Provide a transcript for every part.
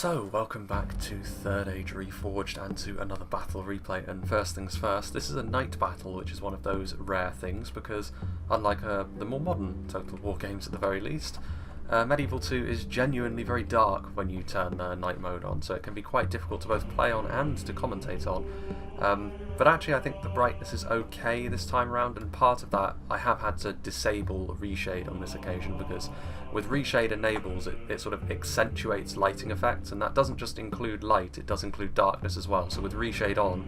So, welcome back to Third Age Reforged and to another battle replay. And first things first, this is a night battle, which is one of those rare things because, unlike the more modern Total War games at the very least, Medieval 2 is genuinely very dark when you turn night mode on, so it can be quite difficult to both play on and to commentate on. But actually I think the brightness is okay this time around, and part of that I have had to disable reshade on this occasion because with reshade enables it sort of accentuates lighting effects, and that doesn't just include light, it does include darkness as well. So with reshade on,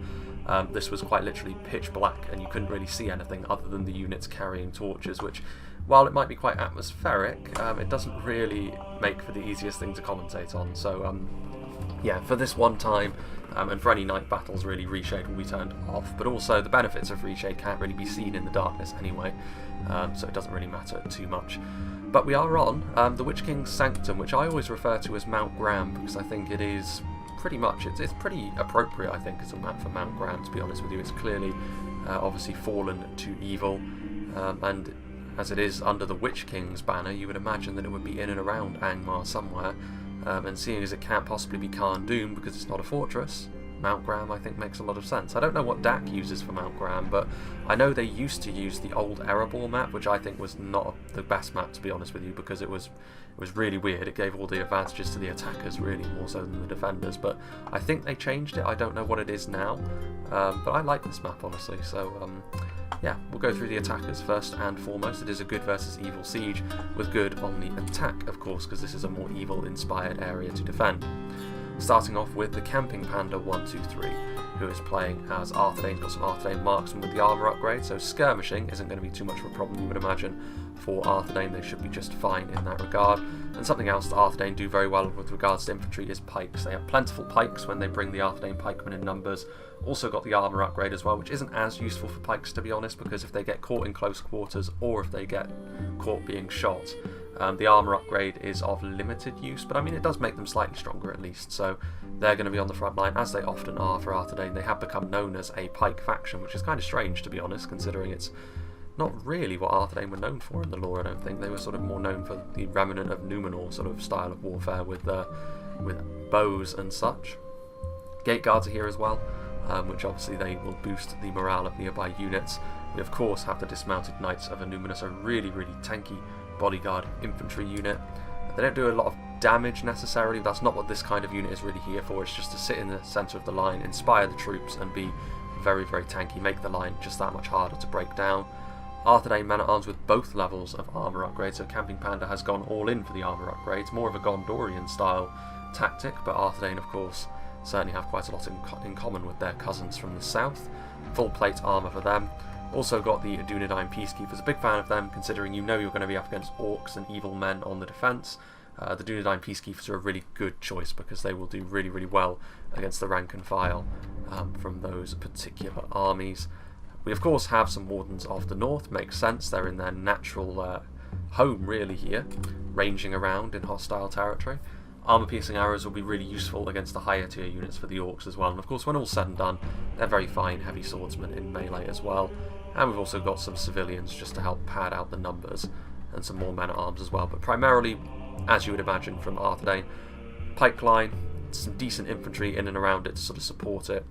this was quite literally pitch black and you couldn't really see anything other than the units carrying torches, which, while it might be quite atmospheric, it doesn't really make for the easiest thing to commentate on. So yeah, for this one time, and for any night battles really, reshade will be turned off, but also the benefits of reshade can't really be seen in the darkness anyway, so it doesn't really matter too much. But we are on the Witch King's Sanctum, which I always refer to as Mount Graham because I think it is pretty much, it's pretty appropriate I think as a map for Mount Graham, to be honest with you. It's clearly obviously fallen to evil, and as it is under the Witch King's banner, you would imagine that it would be in and around Angmar somewhere, and seeing as it can't possibly be Cardolan because it's not a fortress, Mount Graham I think makes a lot of sense. I don't know what DAC uses for Mount Graham, but I know they used to use the old Erebor map, which I think was not the best map, to be honest with you, because it was really weird. It gave all the advantages to the attackers really, more so than the defenders, but I think they changed it. I don't know what it is now, but I like this map honestly, so yeah, we'll go through the attackers first and foremost. It is a good versus evil siege, with good on the attack, of course, because this is a more evil-inspired area to defend. Starting off with the Camping Panda 123, who is playing as Arthedain. Got some Arthedain marksmen with the armour upgrade, so skirmishing isn't going to be too much of a problem, you would imagine. For Arthedain, they should be just fine in that regard. And something else that Arthedain do very well with regards to infantry is pikes. They have plentiful pikes when they bring the Arthedain pikemen in numbers. Also got the armour upgrade as well, which isn't as useful for pikes, to be honest, because if they get caught in close quarters or if they get caught being shot, the armour upgrade is of limited use, but I mean it does make them slightly stronger at least, so they're going to be on the front line, as they often are for Arthedain. They have become known as a pike faction, which is kind of strange, to be honest, considering it's not really what Arthedain were known for in the lore, I don't think. They were sort of more known for the remnant of Numenor sort of style of warfare with bows and such. Gate guards are here as well, which obviously they will boost the morale of nearby units. We of course have the dismounted Knights of Numenor, a really tanky bodyguard infantry unit. They don't do a lot of damage necessarily, that's not what this kind of unit is really here for. It's just to sit in the centre of the line, inspire the troops and be very tanky, make the line just that much harder to break down. Arthedain men-at-arms with both levels of armour upgrades, so Camping Panda has gone all in for the armour upgrades, more of a Gondorian style tactic, but Arthedain of course certainly have quite a lot in common with their cousins from the south. Full plate armour for them. Also got the Arthedain Peacekeepers, a big fan of them considering you know you're going to be up against orcs and evil men on the defence. The Arthedain Peacekeepers are a really good choice because they will do really well against the rank and file from those particular armies. We of course have some Wardens of the North, makes sense, they're in their natural home really here, ranging around in hostile territory. Armour-piercing arrows will be really useful against the higher tier units for the orcs as well, and of course when all's said and done, they're very fine heavy swordsmen in melee as well. And we've also got some civilians just to help pad out the numbers, and some more men-at-arms as well, but primarily, as you would imagine from Arthedain, pipeline, some decent infantry in and around it to sort of support it,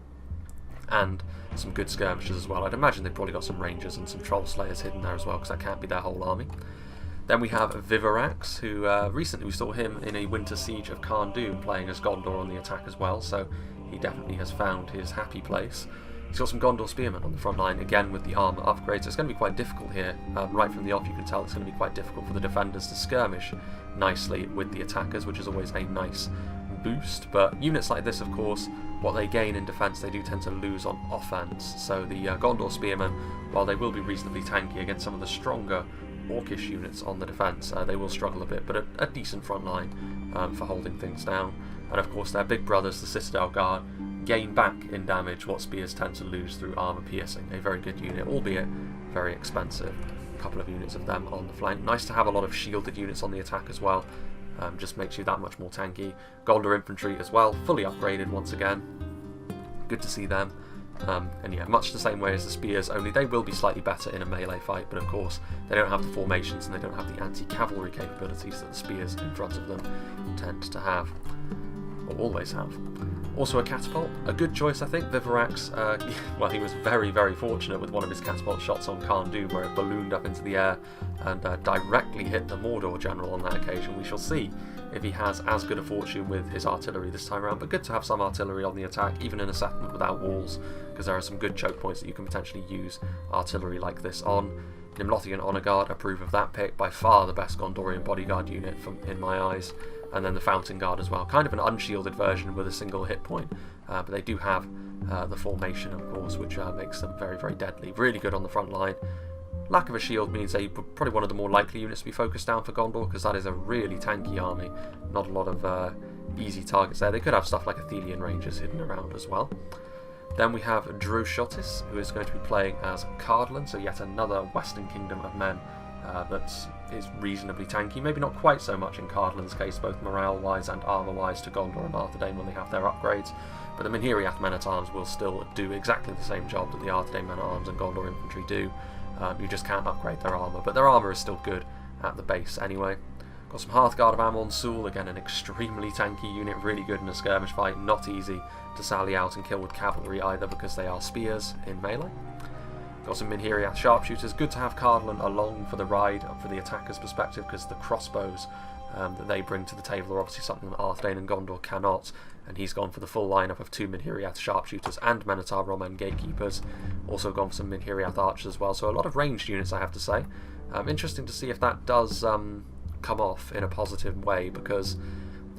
and some good skirmishers as well. I'd imagine they've probably got some rangers and some troll slayers hidden there as well, because that can't be their whole army. Then we have Vivarax, who recently we saw him in a Winter Siege of Cardolan playing as Gondor on the attack as well, so he definitely has found his happy place. He's got some Gondor Spearmen on the front line, again with the armour upgrades. It's going to be quite difficult here. Right from the off you can tell it's going to be quite difficult for the defenders to skirmish nicely with the attackers, which is always a nice boost. But units like this, of course, what they gain in defence they do tend to lose on offence. So the Gondor Spearmen, while they will be reasonably tanky against some of the stronger orcish units on the defence, they will struggle a bit, but a decent front line for holding things down. And of course their big brothers, the Citadel Guard, gain back in damage what spears tend to lose through armour piercing. A very good unit, albeit very expensive. A couple of units of them on the flank. Nice to have a lot of shielded units on the attack as well. Just makes you that much more tanky. Gondor infantry as well, fully upgraded once again. Good to see them. And yeah, much the same way as the spears, only they will be slightly better in a melee fight, but of course they don't have the formations and they don't have the anti-cavalry capabilities that the spears in front of them tend to have. or always have. Also a catapult, a good choice I think. Vivarax, well, he was very, very fortunate with one of his catapult shots on Cardolan, where it ballooned up into the air and directly hit the Mordor general on that occasion. We shall see if he has as good a fortune with his artillery this time around, but good to have some artillery on the attack, even in a settlement without walls, because there are some good choke points that you can potentially use artillery like this on. Nimlothian Honour Guard, approve of that pick, by far the best Gondorian bodyguard unit in my eyes. And then the Fountain Guard as well, kind of an unshielded version with a single hit point, but they do have the formation, of course, which makes them very, very deadly. Really good on the front line. Lack of a shield means they're probably one of the more likely units to be focused down for Gondor, because that is a really tanky army. Not a lot of easy targets there. They could have stuff like Arthedain Rangers hidden around as well. Then we have Droshotis, who is going to be playing as Cardolan, so yet another Western Kingdom of men that is reasonably tanky. Maybe not quite so much in Cardolan's case, both morale-wise and armour-wise, to Gondor and Arthedain when they have their upgrades. But the Minhiriath men-at-arms will still do exactly the same job that the Arthedain men-at-arms and Gondor infantry do. You just can't upgrade their armour, but their armour is still good at the base anyway. Got some Hearthguard of Amon Sul, again an extremely tanky unit, really good in a skirmish fight, not easy to sally out and kill with cavalry either because they are spears in melee. Got some Minhiriath sharpshooters, good to have Cardolan along for the ride for the attacker's perspective, because the crossbows that they bring to the table are obviously something that Arthedain and Gondor cannot, and he's gone for the full lineup of 2 Minhiriath sharpshooters and Men-at-Arms Roman gatekeepers. Also gone for some Minhiriath archers as well, so a lot of ranged units I have to say. Interesting to see if that does come off in a positive way, because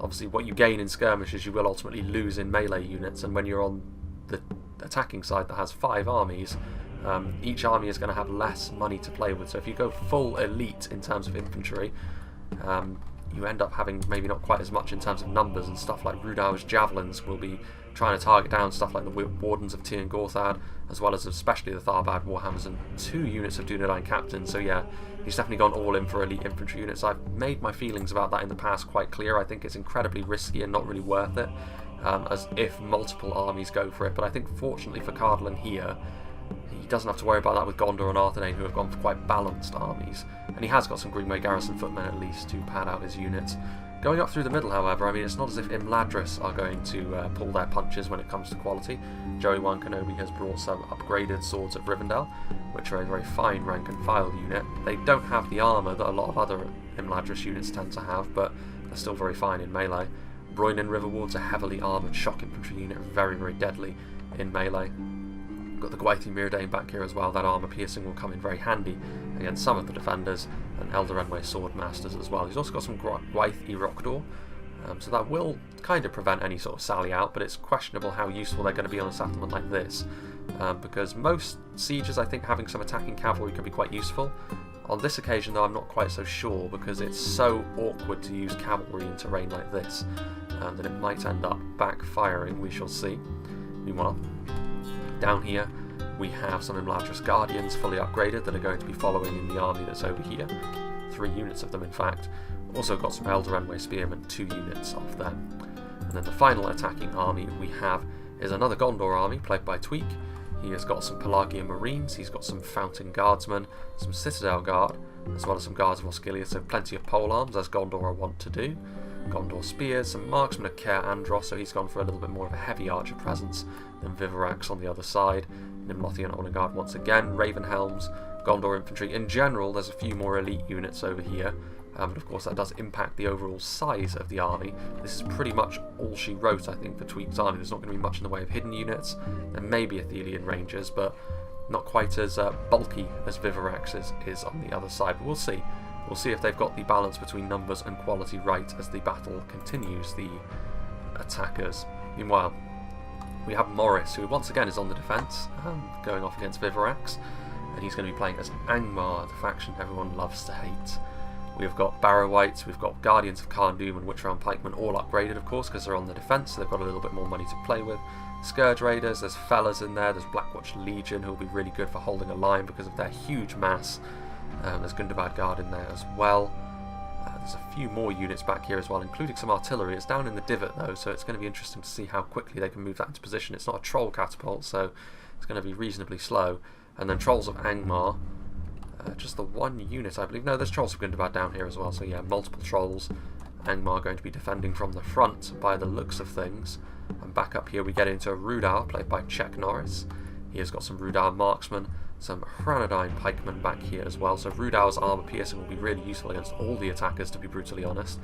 obviously what you gain in skirmishes you will ultimately lose in melee units, and when you're on the attacking side that has 5 armies, each army is going to have less money to play with. So if you go full elite in terms of infantry, you end up having maybe not quite as much in terms of numbers, and stuff like Rhudaur's javelins will be trying to target down stuff like the Wardens of Tir Gorthad, as well as especially the Tharbad Warhammers and 2 units of Dunedain captains. So yeah, he's definitely gone all in for elite infantry units. I've made my feelings about that in the past quite clear. I think it's incredibly risky and not really worth it, as if multiple armies go for it. But I think fortunately for Cardolan here, he doesn't have to worry about that with Gondor and Arthedain, who have gone for quite balanced armies. And he has got some Greenway Garrison footmen at least to pad out his units. Going up through the middle, however, I mean, it's not as if Imladris are going to pull their punches when it comes to quality. Joey Wan Kenobi has brought some upgraded swords of Rivendell, which are a very fine rank and file unit. They don't have the armour that a lot of other Imladris units tend to have, but they're still very fine in melee. Broinen Riverward's a heavily armoured shock infantry unit, very, very deadly in melee. Got the Gwaithie Myrdain back here as well. That armour piercing will come in very handy against some of the defenders, and Eldarenway sword masters as well. He's also got some Gwaithie Rhudaur, so that will kind of prevent any sort of sally out, but it's questionable how useful they're going to be on a settlement like this, because most sieges I think having some attacking cavalry can be quite useful. On this occasion though, I'm not quite so sure, because it's so awkward to use cavalry in terrain like this that it might end up backfiring. We shall see. Meanwhile, down here we have some Imladris Guardians fully upgraded that are going to be following in the army that's over here. 3 units of them in fact. Also got some Eldarenway Spearmen, 2 units of them. And then the final attacking army we have is another Gondor army played by Tweak. He has got some Pelagian Marines, he's got some Fountain Guardsmen, some Citadel Guard, as well as some Guards of Osgiliath, so plenty of polearms as Gondor are wont to do. Gondor Spears, some Marksmen of Caer Andros, so he's gone for a little bit more of a heavy archer presence than Vivarax on the other side. Nimlothian Honour Guard once again, Raven Helms, Gondor Infantry. In general, there's a few more elite units over here, but of course that does impact the overall size of the army. This is pretty much all she wrote, I think, for Tweak's army. There's not going to be much in the way of hidden units. There may be Arthedain Rangers, but not quite as bulky as Vivarax's is on the other side. But we'll see. We'll see if they've got the balance between numbers and quality right as the battle continues, the attackers. Meanwhile, we have Morris, who once again is on the defence, going off against Vivarax, and he's going to be playing as Angmar, the faction everyone loves to hate. We've got Barrow-wights, we've got Guardians of Cardolan and Witcher-Round Pikemen, all upgraded of course because they're on the defence, so they've got a little bit more money to play with. Scourge Raiders, there's Fellas in there, there's Blackwatch Legion who will be really good for holding a line because of their huge mass. There's Gundabad Guard in there as well. There's a few more units back here as well, including some artillery. It's down in the divot though, so it's going to be interesting to see how quickly they can move that into position. It's not a troll catapult, so it's going to be reasonably slow. And then Trolls of Angmar, just the 1 unit I believe. No, there's Trolls of Gundabad down here as well, so yeah, multiple Trolls. Angmar going to be defending from the front by the looks of things. And back up here we get into Rhudaur, played by Czech Norris. He has got some Rhudaur marksmen, some Arthedain pikemen back here as well. So Rhudaur's armour piercing will be really useful against all the attackers, to be brutally honest.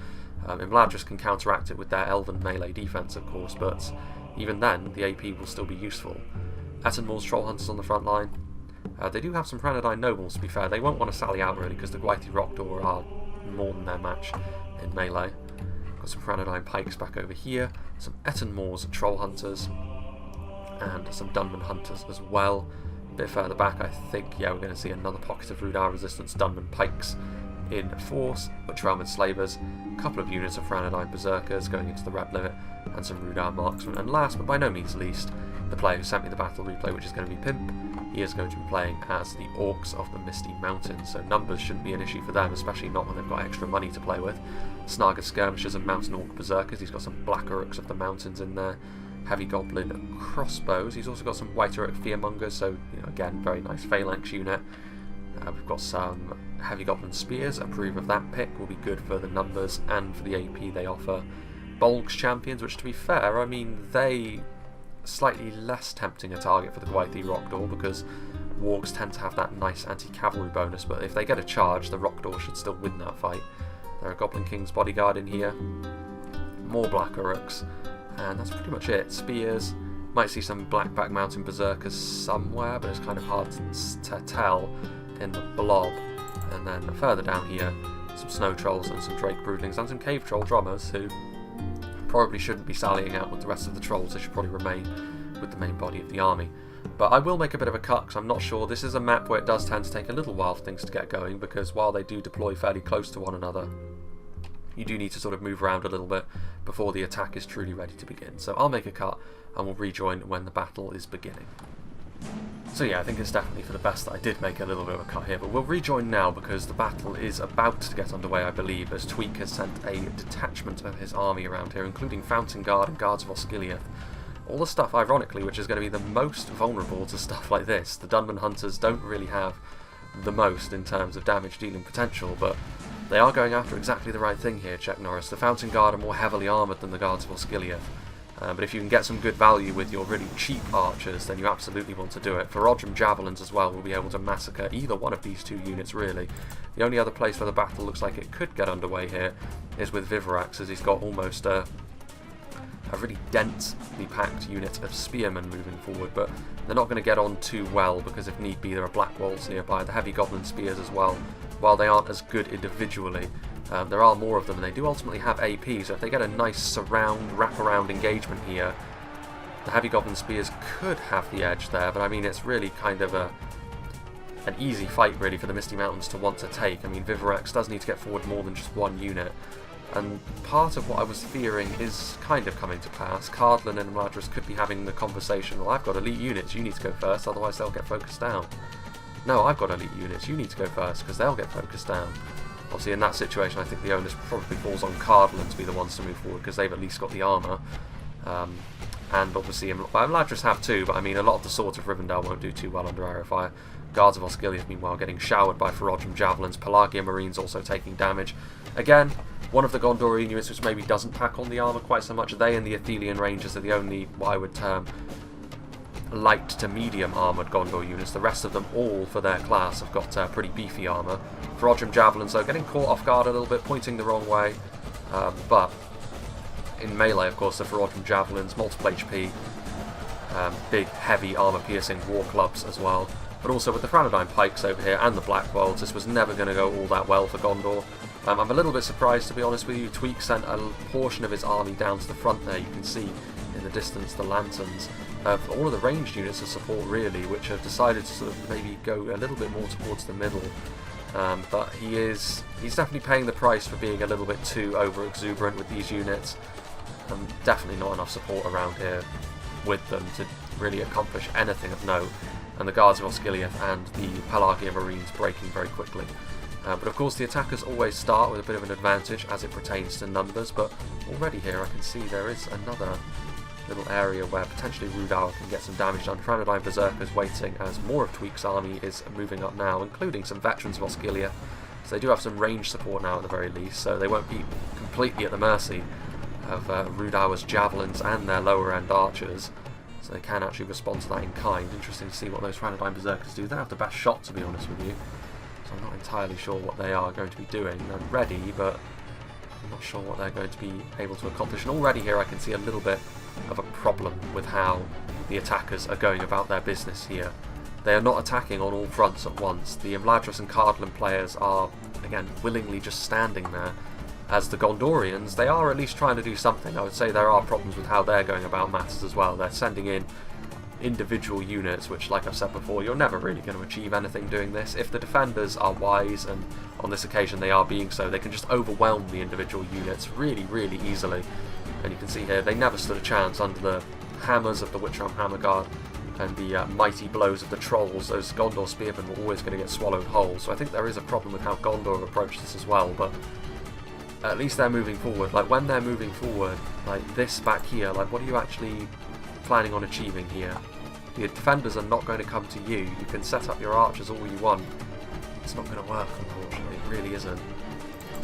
Imladris can counteract it with their elven melee defence, of course, but even then, the AP will still be useful. Ettenmoor's troll hunters on the front line. They do have some Arthedain nobles, to be fair. They won't want to sally out, really, because the Rhudaur are more than their match in melee. Got some Arthedain pikes back over here, some Ettenmoor's troll hunters, and some Dunman hunters as well. A bit further back, I think, yeah, we're going to see another pocket of Rhudaur resistance Dunman pikes in force, but Trellman slavers, a couple of units of Arthedain berserkers going into the red limit, and some Rhudaur marksmen. And last, but by no means least, the player who sent me the battle replay, which is going to be Pimp. He is going to be playing as the Orcs of the Misty Mountains, so numbers shouldn't be an issue for them, especially not when they've got extra money to play with. Snaga skirmishers and mountain orc berserkers. He's got some black Uruks of the mountains in there. Heavy goblin crossbows. He's also got some white Uruk fearmongers, so again, very nice phalanx unit. We've got some heavy goblin spears. Approve of that pick. Will be good for the numbers and for the AP they offer. Bolg's champions, which to be fair, I mean, they slightly less tempting a target for the Rhudaur because wargs tend to have that nice anti-cavalry bonus, but if they get a charge, the Rhudaur should still win that fight. There are Goblin King's bodyguard in here, more Black Uruks, and that's pretty much it. Spears, might see some Blackback Mountain Berserkers somewhere, but it's kind of hard to tell in the blob. And then further down here, some Snow Trolls and some Drake Broodlings and some Cave Troll Drummers who probably shouldn't be sallying out with the rest of the trolls. They should probably remain with the main body of the army. But I will make a bit of a cut because I'm not sure. This is a map where it does tend to take a little while for things to get going, because while they do deploy fairly close to one another, you do need to sort of move around a little bit before the attack is truly ready to begin. So I'll make a cut and we'll rejoin when the battle is beginning. So yeah, I think it's definitely for the best that I did make a little bit of a cut here, but we'll rejoin now because the battle is about to get underway, I believe, as Tweak has sent a detachment of his army around here, including Fountain Guard and Guards of Osgiliath. All the stuff, ironically, which is going to be the most vulnerable to stuff like this. The Dunman Hunters don't really have the most in terms of damage dealing potential, but they are going after exactly the right thing here, Czech Norris. The Fountain Guard are more heavily armoured than the Guards of Osgiliath. But if you can get some good value with your really cheap archers, then you absolutely want to do it. Reforged javelins as well will be able to massacre either one of these two units, really. The only other place where the battle looks like it could get underway here is with Vivorax, as he's got almost a really densely packed unit of spearmen moving forward, but they're not going to get on too well because if need be there are black walls nearby. The heavy goblin spears as well, while they aren't as good individually, there are more of them and they do ultimately have AP, so if they get a nice wrap-around engagement here, the heavy goblin spears could have the edge there, but I mean it's really kind of an easy fight really for the Misty Mountains to want to take. I mean Vivorax does need to get forward more than just one unit, and part of what I was fearing is kind of coming to pass. Cardolan and Imladris could be having the conversation, well, I've got elite units, you need to go first, otherwise they'll get focused down. No, I've got elite units, you need to go first, because they'll get focused down. Obviously in that situation I think the onus probably falls on Cardolan to be the ones to move forward, because they've at least got the armour. And obviously Imladris have too, but I mean a lot of the swords of Rivendell won't do too well under area fire. Guards of Osgiliath meanwhile getting showered by Reforged javelins. Pelagia Marines also taking damage. Again, one of the Gondorian units which maybe doesn't pack on the armour quite so much. They and the Athelian Rangers are the only, what I would term, light to medium armoured Gondor units. The rest of them all, for their class, have got pretty beefy armour. Reforged javelins though getting caught off guard a little bit, pointing the wrong way, but in melee of course the Reforged javelins, multiple HP, big heavy armour piercing war clubs as well. But also with the Arthedain pikes over here and the black bolts, this was never going to go all that well for Gondor. I'm a little bit surprised, to be honest with you. Tweak sent a portion of his army down to the front there. You can see in the distance the lanterns of all of the ranged units of support really, which have decided to sort of maybe go a little bit more towards the middle. But he's definitely paying the price for being a little bit too over exuberant with these units. Definitely not enough support around here with them to really accomplish anything of note. And the Guards of Osgiliath and the Pelagia Marines breaking very quickly. But of course the attackers always start with a bit of an advantage as it pertains to numbers, but already here I can see there is another little area where potentially Rhudaur can get some damage done. Arthedain Berserkers waiting as more of Tweak's army is moving up now, including some veterans of Osgiliath So they do have some range support now at the very least, so they won't be completely at the mercy of Rhudaur's javelins and their lower end archers. So they can actually respond to that in kind. Interesting to see what those Arthedain berserkers do. They have the best shot, to be honest with you. So I'm not entirely sure what they are going to be doing. They're ready, but I'm not sure what they're going to be able to accomplish. And already here I can see a little bit of a problem with how the attackers are going about their business here. They are not attacking on all fronts at once. The Imladris and Cardolan players are, again, willingly just standing there. As the Gondorians, they are at least trying to do something. I would say there are problems with how they're going about matters as well. They're sending in individual units, which, like I've said before, you're never really going to achieve anything doing this. If the defenders are wise, and on this occasion they are being so, they can just overwhelm the individual units really, really easily. And you can see here, they never stood a chance under the hammers of the Witchram Hammer Guard and the mighty blows of the trolls. Those Gondor Spearmen were always going to get swallowed whole. So I think there is a problem with how Gondor approached this as well, but at least they're moving forward. Like, when they're moving forward, like this back here, like, what are you actually planning on achieving here? The defenders are not going to come to you. You can set up your archers all you want. It's not going to work, unfortunately. It really isn't.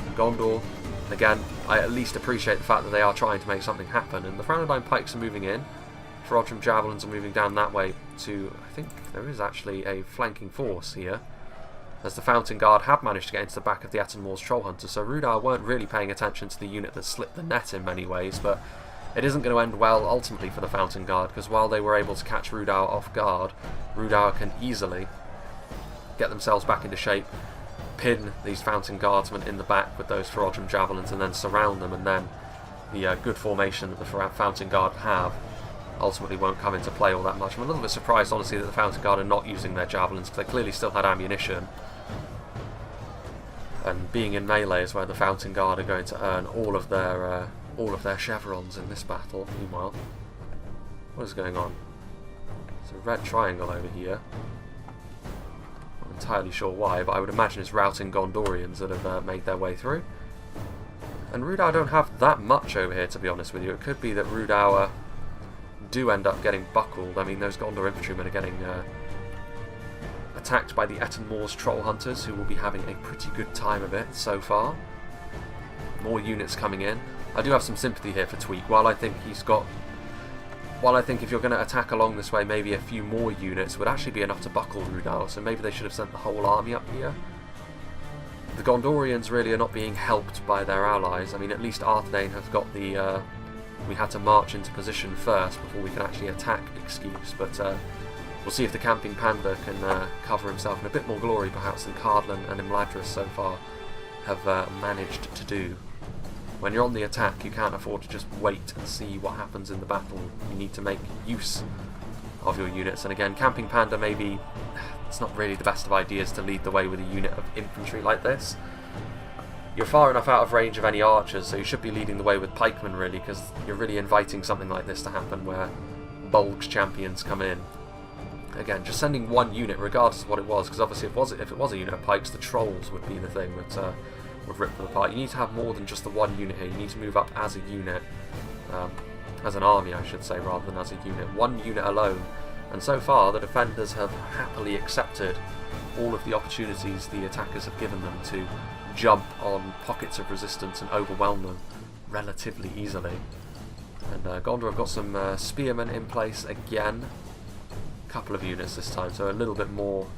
And Gondor, again, I at least appreciate the fact that they are trying to make something happen. And the Arthedain pikes are moving in. Reforged javelins are moving down that way to, I think there is actually a flanking force here, as the Fountain Guard have managed to get into the back of the Etten Troll Hunters. So Rhudaur weren't really paying attention to the unit that slipped the net in many ways, but it isn't going to end well ultimately for the Fountain Guard, because while they were able to catch Rhudaur off guard, Rhudaur can easily get themselves back into shape, pin these Fountain Guardsmen in the back with those Reforged javelins, and then surround them, and then the good formation that the Fountain Guard have ultimately won't come into play all that much. I'm a little bit surprised, honestly, that the Fountain Guard are not using their javelins, because they clearly still had ammunition. And being in melee is where the Fountain Guard are going to earn all of their chevrons in this battle. Meanwhile, what is going on? There's a red triangle over here. Not entirely sure why, but I would imagine it's routing Gondorians that have made their way through. And Rhudaur don't have that much over here, to be honest with you. It could be that Rhudaur do end up getting buckled. I mean, those Gondor infantrymen are getting attacked by the Etten Troll Hunters, who will be having a pretty good time of it so far. More units coming in. I do have some sympathy here for Tweak. While I think if you're going to attack along this way, maybe a few more units would actually be enough to buckle Rhudaur, so maybe they should have sent the whole army up here. The Gondorians really are not being helped by their allies. I mean, at least Arthedain has got the we had to march into position first before we can actually attack excuse, but we'll see if the Camping Panda can cover himself in a bit more glory perhaps than Cardolan and Imladris so far have managed to do. When you're on the attack, you can't afford to just wait and see what happens in the battle. You need to make use of your units, and again, Camping Panda, maybe it's not really the best of ideas to lead the way with a unit of infantry like this. You're far enough out of range of any archers, so you should be leading the way with pikemen, really, because you're really inviting something like this to happen where Bulg's champions come in. Again, just sending one unit, regardless of what it was, because obviously if it was a unit of pikes, the trolls would be the thing that would rip them apart. You need to have more than just the one unit here. You need to move up as a unit, as an army, I should say, rather than as a unit. One unit alone. And so far, the defenders have happily accepted all of the opportunities the attackers have given them to jump on pockets of resistance and overwhelm them relatively easily. And Gondor have got some spearmen in place again. A couple of units this time, so a little bit more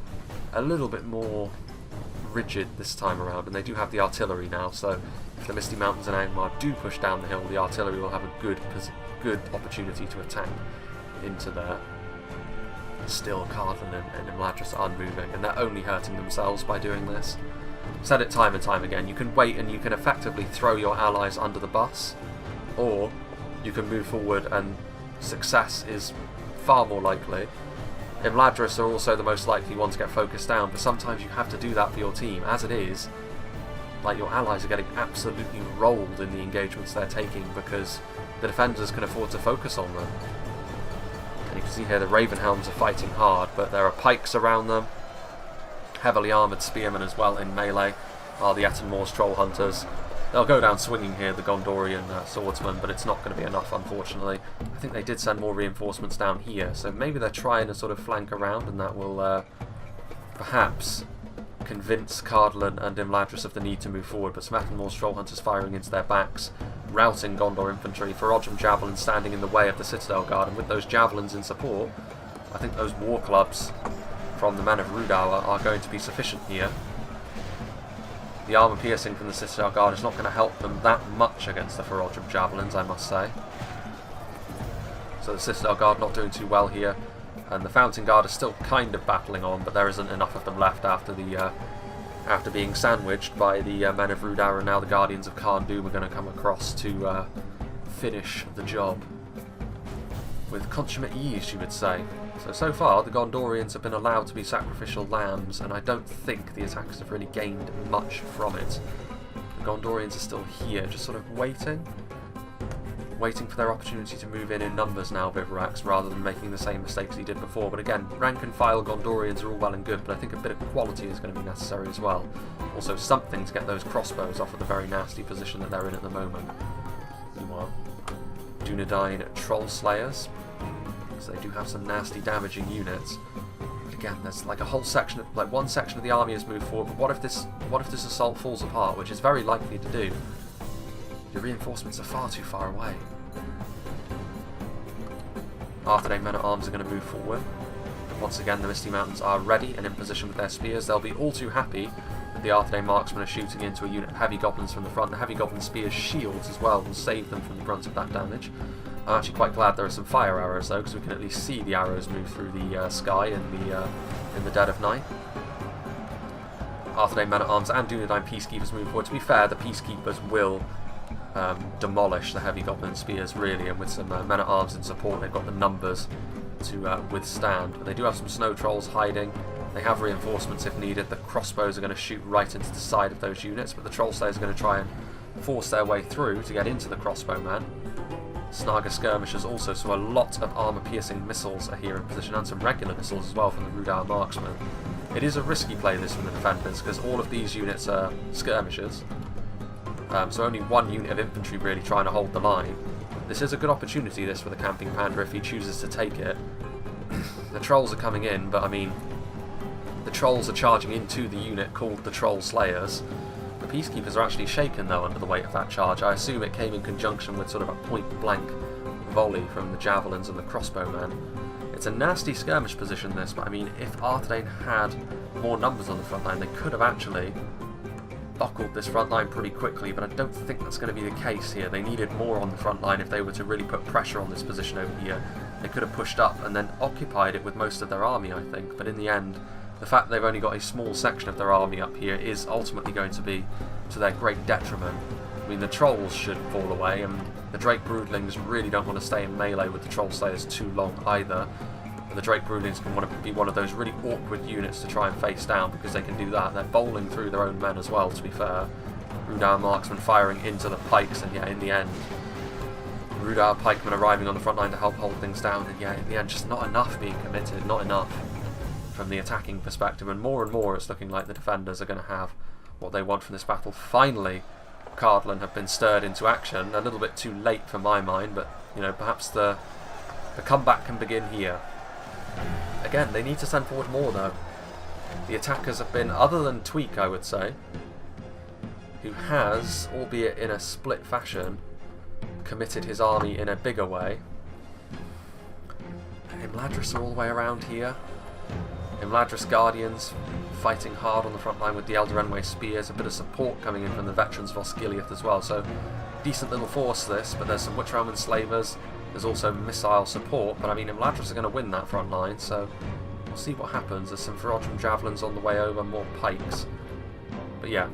rigid this time around. And they do have the artillery now, so if the Misty Mountains and Angmar do push down the hill, the artillery will have a good opportunity to attack into there. Still, Cardolan and Imladris are moving, and they're only hurting themselves by doing this. I've said it time and time again, you can wait and you can effectively throw your allies under the bus, or you can move forward and success is far more likely. Imladris are also the most likely one to get focused down, but sometimes you have to do that for your team. As it is, like, your allies are getting absolutely rolled in the engagements they're taking because the defenders can afford to focus on them. And you can see here the Ravenhelms are fighting hard, but there are pikes around them. Heavily armoured spearmen as well in melee are the Etten Troll Hunters. They'll go down swinging here, the Gondorian swordsmen, but it's not going to be enough, unfortunately. I think they did send more reinforcements down here, so maybe they're trying to sort of flank around, and that will perhaps convince Cardolan and Imladris of the need to move forward, but some Ethelmore's Troll Hunters firing into their backs, routing Gondor infantry, Reforged javelins standing in the way of the Citadel Guard, and with those javelins in support, I think those war clubs from the men of Rhudaur are going to be sufficient here. The armour piercing from the Citadel Guard is not going to help them that much against the Reforged javelins, I must say. So the Citadel Guard not doing too well here, and the Fountain Guard is still kind of battling on, but there isn't enough of them left after the after being sandwiched by the men of Rhudaur, and now the Guardians of Khârn Dûm are going to come across to finish the job with consummate ease, you would say. So far the Gondorians have been allowed to be sacrificial lambs, and I don't think the attackers have really gained much from it. The Gondorians are still here, just sort of waiting for their opportunity to move in numbers now, Bivarax, rather than making the same mistakes he did before. But again, rank and file Gondorians are all well and good, but I think a bit of quality is going to be necessary as well. Also something to get those crossbows off of the very nasty position that they're in at the moment. Meanwhile, Dunedain Troll Slayers, so they do have some nasty damaging units. But again, there's like a whole section, like one section of the army has moved forward, but what if this assault falls apart, which is very likely to do? The reinforcements are far too far away. Arthedain men-at-arms are going to move forward. Once again, the Misty Mountains are ready and in position with their spears. They'll be all too happy that the Arthedain marksmen are shooting into a unit of heavy goblins from the front. The heavy goblin spears' shields as well will save them from the brunt of that damage. I'm actually quite glad there are some fire arrows though, because we can at least see the arrows move through the sky in the dead of night. Arthedain men-at-arms and Dunedain peacekeepers move forward. To be fair, the peacekeepers will demolish the heavy goblin spears really, and with some men-at-arms in support they've got the numbers to withstand. But they do have some snow trolls hiding. They have reinforcements if needed. The crossbows are going to shoot right into the side of those units, but the troll slayers are going to try and force their way through to get into the crossbowman. Snaga skirmishers also, so a lot of armour-piercing missiles are here in position, and some regular missiles as well from the Rhudaur marksmen. It is a risky play this from the defenders, because all of these units are skirmishers. So only one unit of infantry really trying to hold the line. This is a good opportunity, this, for the Camping Panda if he chooses to take it. The trolls are coming in, but I mean, the trolls are charging into the unit called the Troll Slayers. The peacekeepers are actually shaken though under the weight of that charge. I assume it came in conjunction with sort of a point-blank volley from the javelins and the crossbowmen. It's a nasty skirmish position this, but I mean, if Arthedain had more numbers on the front line, they could have actually buckled this front line pretty quickly, but I don't think that's going to be the case here. They needed more on the front line if they were to really put pressure on this position over here. They could have pushed up and then occupied it with most of their army, I think, but in the end, the fact that they've only got a small section of their army up here is ultimately going to be to their great detriment. I mean, the trolls should fall away, and the Drake Broodlings really don't want to stay in melee with the Troll Slayers too long either. The Drake Broodlings can want to be one of those really awkward units to try and face down, because they can do that. They're bowling through their own men as well, to be fair. Rhudaur marksmen firing into the pikes, and yeah, in the end, Rhudaur pikemen arriving on the front line to help hold things down, and yeah, in the end, just not enough being committed, not enough from the attacking perspective, and more it's looking like the defenders are going to have what they want from this battle. Finally, Cardolan have been stirred into action, a little bit too late for my mind, but you know, perhaps the comeback can begin here. Again, they need to send forward more though. The attackers have been, other than Tweak I would say, who has, albeit in a split fashion, committed his army in a bigger way. Imladris are all the way around here. Imladris Guardians fighting hard on the front line with the Eldarenway spears, a bit of support coming in from the veterans of Osgiliath as well, so decent little force this, but there's some Witch-Realman slavers. There's also missile support, but I mean, Imladris are going to win that front line, so we'll see what happens. There's some Ferodrum javelins on the way over, more pikes. But yeah.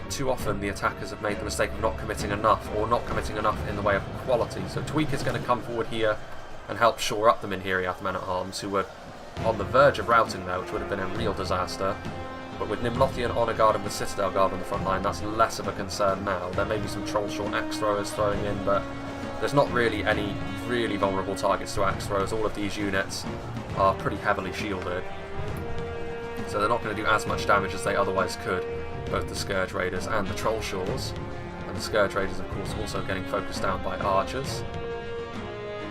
Too often the attackers have made the mistake of not committing enough, or not committing enough in the way of quality. So Tweak is going to come forward here and help shore up the Minhiriath men-at-arms, who were on the verge of routing there, which would have been a real disaster. But with Nimlothian Honour Guard and with Citadel Guard on the front line, that's less of a concern now. There may be some Trollshaw axe throwers throwing in, but there's not really any really vulnerable targets to axe throwers. All of these units are pretty heavily shielded, so they're not going to do as much damage as they otherwise could, both the Scourge Raiders and the Trollshaws. And the Scourge Raiders, of course, also getting focused down by archers.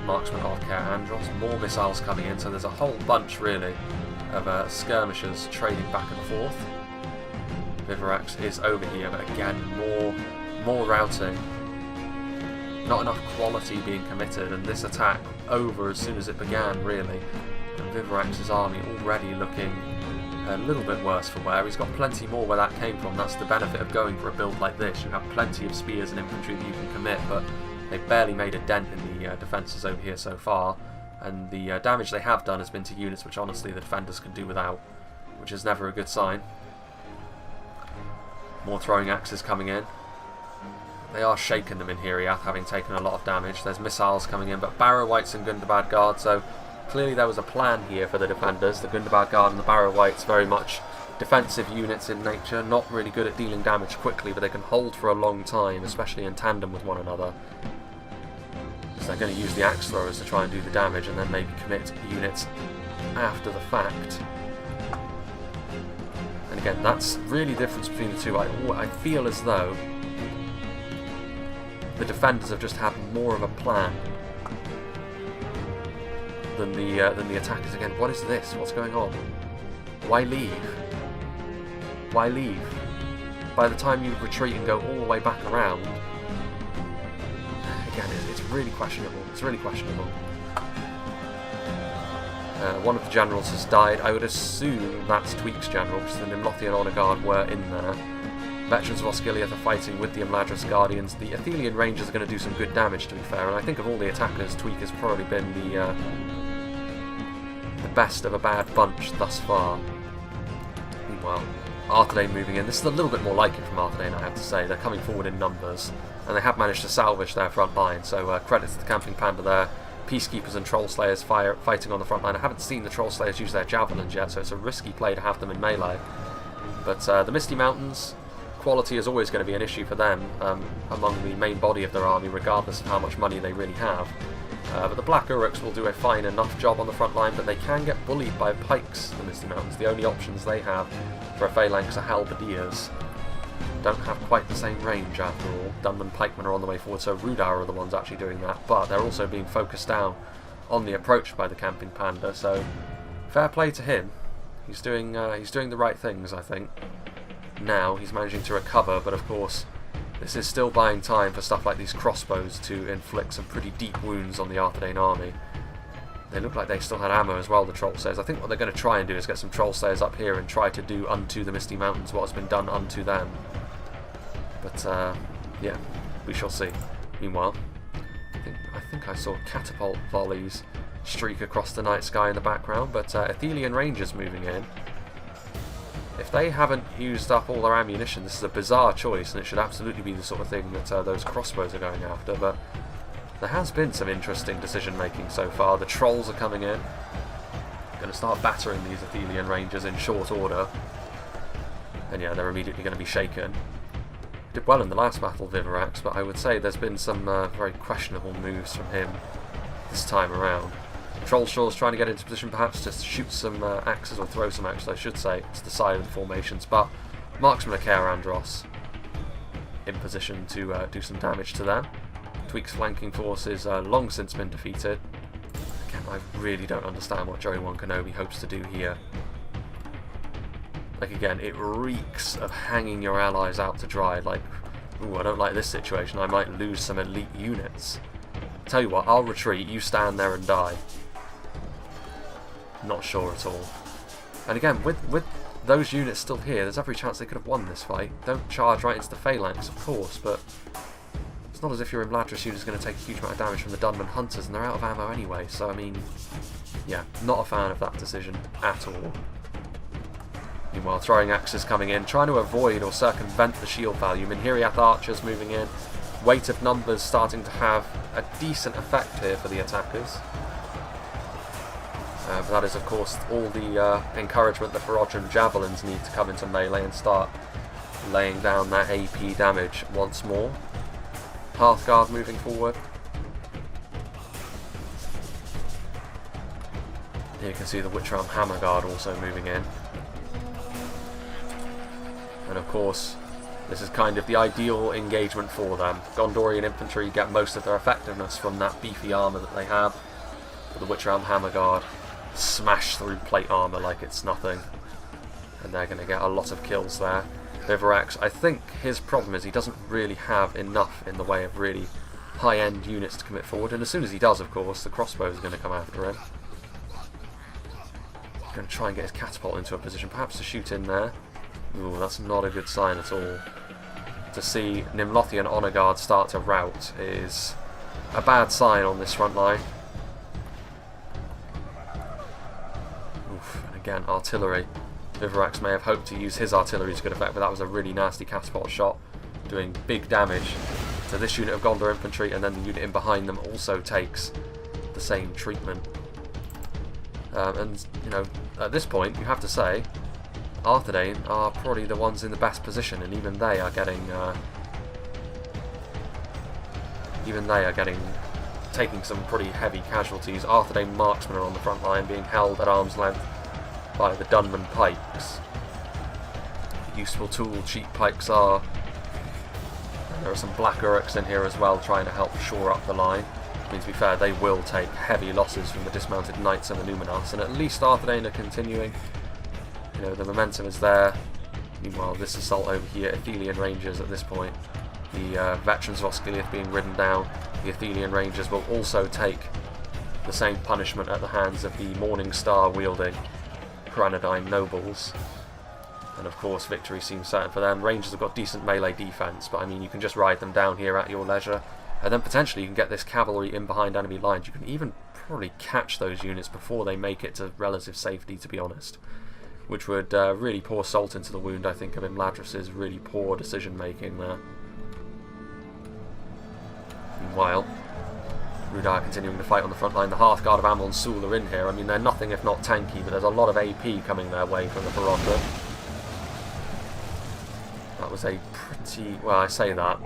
Marksman of Care Andros, more missiles coming in, so there's a whole bunch really of skirmishers trading back and forth. Vivarax is over here, but again, more routing. Not enough quality being committed, and this attack over as soon as it began, really. And Vivarax's army already looking a little bit worse for wear. He's got plenty more where that came from. That's the benefit of going for a build like this. You have plenty of spears and infantry that you can commit, but they've barely made a dent in the defences over here so far. And the damage they have done has been to units which honestly the defenders can do without, which is never a good sign. More throwing axes coming in. They are shaking them in Hiriath, having taken a lot of damage. There's missiles coming in, but Barrow Wights and Gundabad Guard, so clearly there was a plan here for the defenders. The Gundabad Guard and the Barrow Wights very much defensive units in nature, not really good at dealing damage quickly, but they can hold for a long time, especially in tandem with one another. So they're going to use the axe throwers to try and do the damage, and then maybe commit units after the fact. And again, that's really the difference between the two. I feel as though the defenders have just had more of a plan than the attackers. Again, what is this? What's going on? Why leave? Why leave? By the time you retreat and go all the way back around, again, it's really questionable. It's really questionable. One of the generals has died. I would assume that's Tweak's general, because the Nimlothian Honour Guard were in there. Veterans of Osgiliath are fighting with the Imladris Guardians. The Athelian Rangers are going to do some good damage, to be fair, and I think of all the attackers, Tweak has probably been the best of a bad bunch thus far. Meanwhile, Arthedain moving in. This is a little bit more like it from Arthedain, I have to say. They're coming forward in numbers, and they have managed to salvage their front line, so credit to the Camping Panda there. Peacekeepers and Troll Slayers fighting on the front line. I haven't seen the Troll Slayers use their javelins yet, so it's a risky play to have them in melee. But the Misty Mountains, quality is always going to be an issue for them among the main body of their army, regardless of how much money they really have. But the Black Uruks will do a fine enough job on the front line, but they can get bullied by pikes, the Misty Mountains. The only options they have for a phalanx are halberdiers. Don't have quite the same range after all. Dunman pikemen are on the way forward, so Rhudaur are the ones actually doing that, but they're also being focused down on the approach by the Camping Panda, so fair play to him. He's doing the right things, I think. Now he's managing to recover, but of course this is still buying time for stuff like these crossbows to inflict some pretty deep wounds on the Arthedain army. They look like they still had ammo as well, the Troll Slayers. I think what they're going to try and do is get some Troll Slayers up here and try to do unto the Misty Mountains what has been done unto them. But yeah, we shall see. Meanwhile, I think I saw catapult volleys streak across the night sky in the background, but Athelian Rangers moving in. If they haven't used up all their ammunition, this is a bizarre choice, and it should absolutely be the sort of thing that those crossbows are going after, but there has been some interesting decision making so far. The Trolls are coming in, going to start battering these Athelian Rangers in short order, and yeah, they're immediately going to be shaken. Did well in the last battle, Vivarax, but I would say there's been some very questionable moves from him this time around. Trollshaw's trying to get into position perhaps to shoot some axes, or throw some axes I should say, to the side of the formations, but Marksman of Caer Andros in position to do some damage to them. Tweak's flanking force is long since been defeated. Again, I really don't understand what Joey Wan Kenobi hopes to do here. Like again, it reeks of hanging your allies out to dry, like, ooh, I don't like this situation, I might lose some elite units. Tell you what, I'll retreat, you stand there and die. Not sure at all. And again, with those units still here, there's every chance they could have won this fight. Don't charge right into the phalanx, of course, but it's not as if your Imladris unit is going to take a huge amount of damage from the Dunman Hunters, and they're out of ammo anyway, so I mean, yeah, not a fan of that decision at all. Meanwhile, throwing axes coming in, trying to avoid or circumvent the shield value. Minhiriath archers moving in. Weight of numbers starting to have a decent effect here for the attackers. But that is, of course, all the encouragement that Ferodrim javelins need to come into melee and start laying down that AP damage once more. Hearthguard moving forward. Here you can see the Witcherarm Hammerguard also moving in. And of course, this is kind of the ideal engagement for them. Gondorian infantry get most of their effectiveness from that beefy armour that they have. But the Witcherarm Hammerguard smash through plate armour like it's nothing. And they're going to get a lot of kills there. Vivarax, I think his problem is he doesn't really have enough in the way of really high-end units to commit forward, and as soon as he does, of course, the crossbows are going to come after him. Going to try and get his catapult into a position, perhaps to shoot in there. Ooh, that's not a good sign at all. To see Nimlothian Honour Guard start to rout is a bad sign on this front line. Oof, and again, artillery. Vivarax may have hoped to use his artillery to good effect, but that was a really nasty catapult shot, doing big damage to this unit of Gondor infantry, and then the unit in behind them also takes the same treatment. And, you know, at this point, you have to say, Arthedain are probably the ones in the best position, and even they are getting, taking some pretty heavy casualties. Arthedain marksmen are on the front line, being held at arm's length by the Dunman pikes. Useful tool, cheap pikes are. There are some Black Uruks in here as well, trying to help shore up the line. I mean, to be fair, they will take heavy losses from the dismounted knights and the Numenors, and at least Arthedain are continuing. You know, the momentum is there. Meanwhile, this assault over here, Athelian Rangers at this point. The veterans of Osgiliath being ridden down. The Athelian Rangers will also take the same punishment at the hands of the Morning Star wielding Granadine nobles. And of course, victory seems certain for them. Rangers have got decent melee defense, but I mean, you can just ride them down here at your leisure. And then potentially you can get this cavalry in behind enemy lines. You can even probably catch those units before they make it to relative safety, to be honest. Which would really pour salt into the wound, I think, of Imladris' really poor decision making there. Meanwhile, Rhudaur continuing to fight on the front line. The Hearthguard of Amon Sul are in here. I mean, they're nothing if not tanky, but there's a lot of AP coming their way from the Barossa. That was a pretty... well, I say that.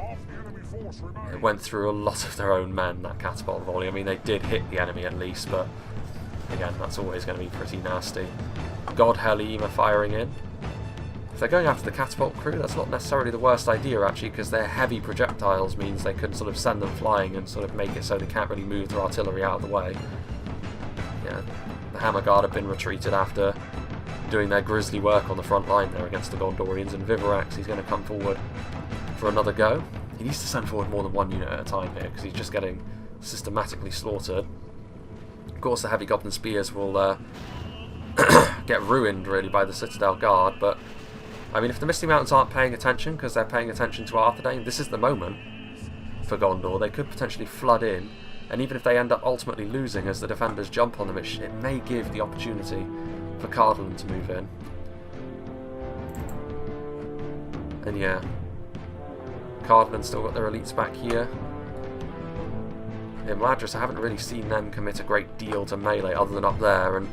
It went through a lot of their own men, that catapult volley. I mean, they did hit the enemy at least, but again, that's always going to be pretty nasty. God Helim are firing in. If they're going after the catapult crew, that's not necessarily the worst idea, actually, because their heavy projectiles means they can sort of send them flying and sort of make it so they can't really move their artillery out of the way. Yeah, the Hammer Guard have been retreated after doing their grisly work on the front line there against the Gondorians, and Vivarax, he's going to come forward for another go. He needs to send forward more than one unit at a time here, because he's just getting systematically slaughtered. Of course, the heavy Goblin Spears will get ruined, really, by the Citadel Guard, but I mean, if the Misty Mountains aren't paying attention, because they're paying attention to Arthedain, this is the moment for Gondor. They could potentially flood in, and even if they end up ultimately losing as the defenders jump on them, it may give the opportunity for Cardolan to move in. And yeah, Cardolan still got their elites back here. Imladris, I haven't really seen them commit a great deal to melee other than up there, and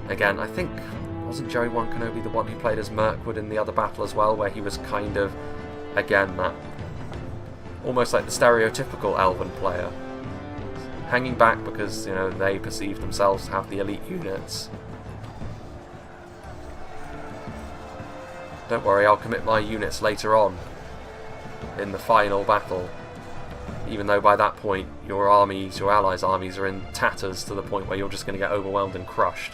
again, I think, wasn't Joey One Kenobi the one who played as Mirkwood in the other battle as well, where he was kind of, again, that almost like the stereotypical elven player, hanging back because, you know, they perceive themselves to have the elite units. Don't worry, I'll commit my units later on in the final battle, even though by that point your armies, your allies' armies, are in tatters to the point where you're just going to get overwhelmed and crushed,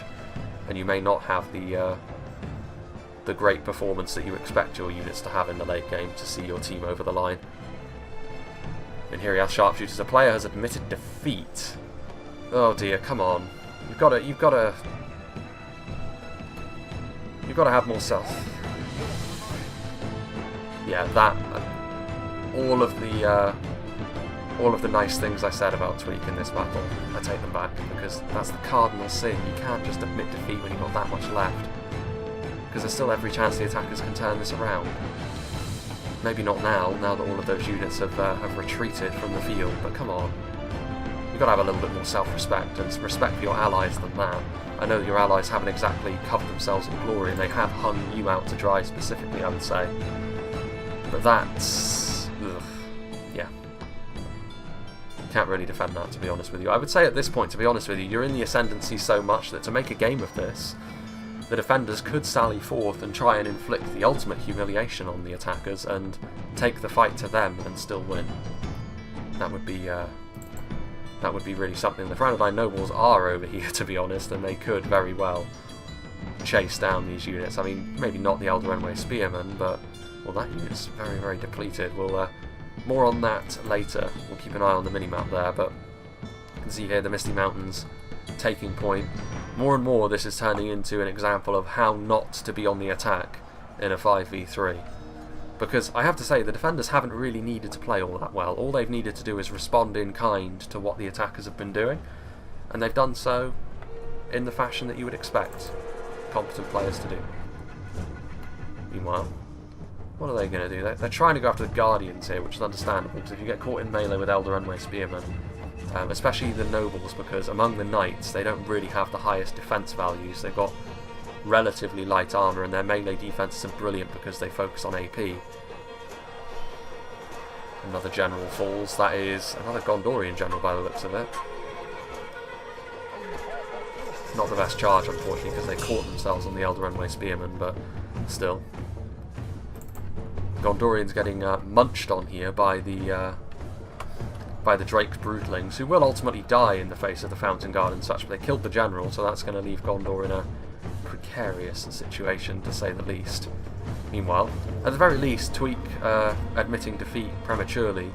and you may not have the great performance that you expect your units to have in the late game to see your team over the line. And here he has sharpshooters. A player has admitted defeat. Oh dear, come on! You've got to have more self. Yeah, that. All of the nice things I said about Tweak in this battle, I take them back, because that's the cardinal sin. You can't just admit defeat when you've got that much left, because there's still every chance the attackers can turn this around. Maybe not now that all of those units have retreated from the field, but come on. You've got to have a little bit more self-respect, and respect for your allies than that. I know that your allies haven't exactly covered themselves in glory, and they have hung you out to dry specifically, I would say. But that's... ugh. Yeah. Can't really defend that, to be honest with you. I would say at this point, to be honest with you, you're in the ascendancy so much that to make a game of this, the defenders could sally forth and try and inflict the ultimate humiliation on the attackers and take the fight to them and still win. That would be That would be really something. The Arthedain nobles are over here, to be honest, and they could very well chase down these units. I mean, maybe not the Gondor Spearmen, but, well, that unit's very, very depleted. We'll, more on that later. We'll keep an eye on the mini-map there, but you can see here the Misty Mountains taking point. More and more this is turning into an example of how not to be on the attack in a 5v3. Because I have to say, the defenders haven't really needed to play all that well. All they've needed to do is respond in kind to what the attackers have been doing, and they've done so in the fashion that you would expect competent players to do. Meanwhile, what are they going to do? They're trying to go after the Guardians here, which is understandable, because if you get caught in melee with Gondor Spearmen, especially the nobles, because among the knights they don't really have the highest defense values. They've got relatively light armour, and their melee defense isn't brilliant because they focus on AP. Another general falls. That is another Gondorian general by the looks of it. Not the best charge, unfortunately, because they caught themselves on the Gondor Spearmen, but still. The Gondorians getting munched on here by the Drake's Broodlings, who will ultimately die in the face of the Fountain Guard and such, but they killed the general, so that's going to leave Gondor in a precarious situation, to say the least. Meanwhile, at the very least, Tweak admitting defeat prematurely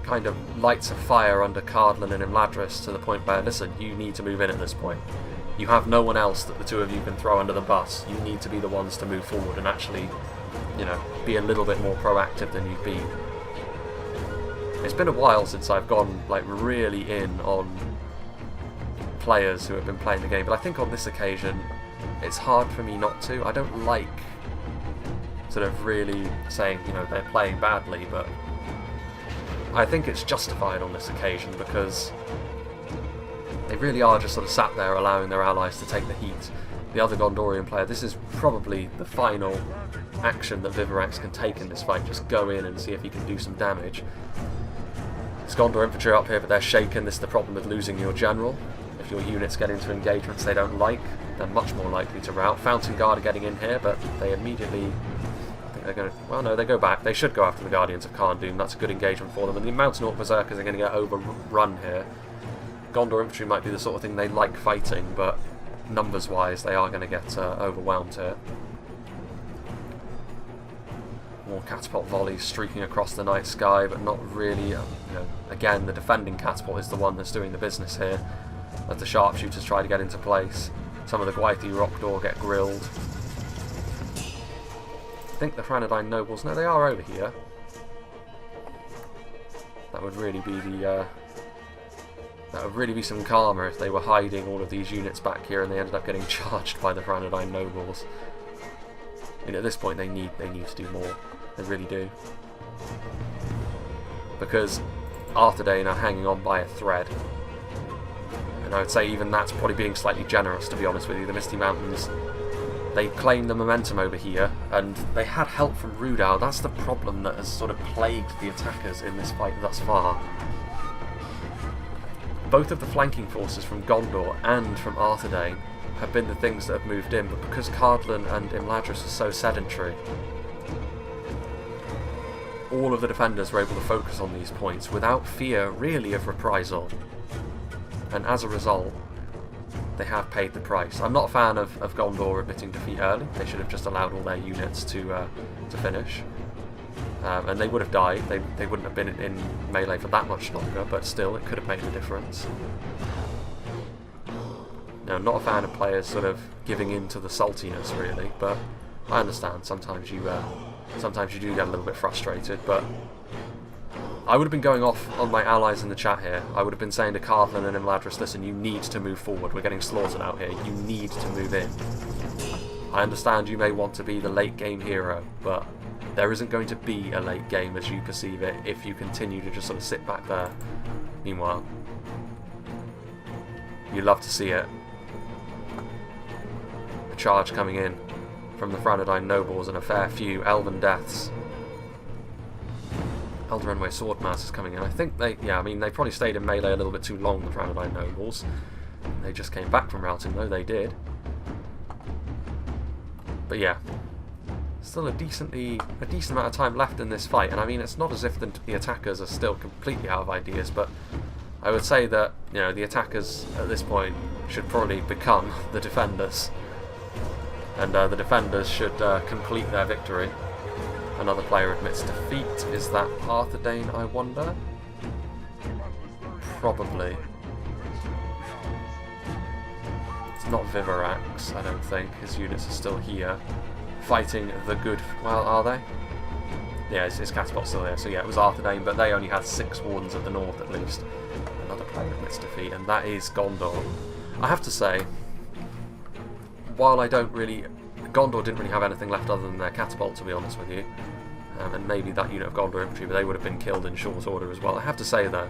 kind of lights a fire under Cardolan and Imladris to the point where, listen, you need to move in at this point. You have no one else that the two of you can throw under the bus. You need to be the ones to move forward and actually, you know, be a little bit more proactive than you've been. It's been a while since I've gone, like, really in on players who have been playing the game, but I think on this occasion it's hard for me not to. I don't like sort of really saying, you know, they're playing badly, but I think it's justified on this occasion because they really are just sort of sat there allowing their allies to take the heat. The other Gondorian player, this is probably the final action that Vivorax can take in this fight, just go in and see if he can do some damage. There's Gondor infantry up here, but they're shaken. This is the problem with losing your general. If your units get into engagements they don't like, they're much more likely to rout. Fountain Guard are getting in here, but they immediately, I think they're going to, well no, they go back. They should go after the Guardians of Cardolan. That's a good engagement for them. And the Mountain Orc Berserkers are going to get overrun here. Gondor infantry might be the sort of thing they like fighting, but numbers-wise they are going to get overwhelmed here. More catapult volleys streaking across the night sky, but not really, you know, again, the defending catapult is the one that's doing the business here, as the sharpshooters try to get into place. Some of the Gwythi Rhudaur get grilled. I think the Arthedain nobles, no, they are over here. That would really be the, that would really be some karma if they were hiding all of these units back here and they ended up getting charged by the Arthedain nobles. I mean, at this point they need to do more. They really do. Because Arthedain are hanging on by a thread. And I would say even that's probably being slightly generous, to be honest with you. The Misty Mountains, they claimed the momentum over here, and they had help from Rhudaur. That's the problem that has sort of plagued the attackers in this fight thus far. Both of the flanking forces from Gondor and from Arthedain have been the things that have moved in, but because Cardolan and Imladris are so sedentary, all of the defenders were able to focus on these points without fear, really, of reprisal. And as a result, they have paid the price. I'm not a fan of Gondor admitting defeat early. They should have just allowed all their units to finish. And they would have died. They wouldn't have been in melee for that much longer, but still, it could have made a difference. Now, I'm not a fan of players sort of giving in to the saltiness, really, but I understand. Sometimes you do get a little bit frustrated, but I would have been going off on my allies in the chat here. I would have been saying to Cardolan and Imladris, listen, you need to move forward. We're getting slaughtered out here. You need to move in. I understand you may want to be the late game hero, but there isn't going to be a late game as you perceive it if you continue to just sort of sit back there. Meanwhile, you love to see it. A charge coming in from the Arthedain nobles and a fair few elven deaths. Eldarenway Swordmasters coming in. I think they, yeah, I mean, they probably stayed in melee a little bit too long, the Arthedain nobles. They just came back from routing, though, they did. But yeah, still a decent amount of time left in this fight, and I mean, it's not as if the attackers are still completely out of ideas, but I would say that, you know, the attackers at this point should probably become the defenders, and the defenders should complete their victory. Another player admits defeat. Is that Arthedain, I wonder? Probably. It's not Vivorax, I don't think. His units are still here, fighting the good... Well, are they? Yeah, his catapult's still there. So yeah, it was Arthedain, but they only had 6 wardens at the north at least. Another player admits defeat, and that is Gondor. I have to say, while I don't really... Gondor didn't really have anything left other than their catapult, to be honest with you. And maybe that unit of Gondor infantry, but they would have been killed in short order as well. I have to say though,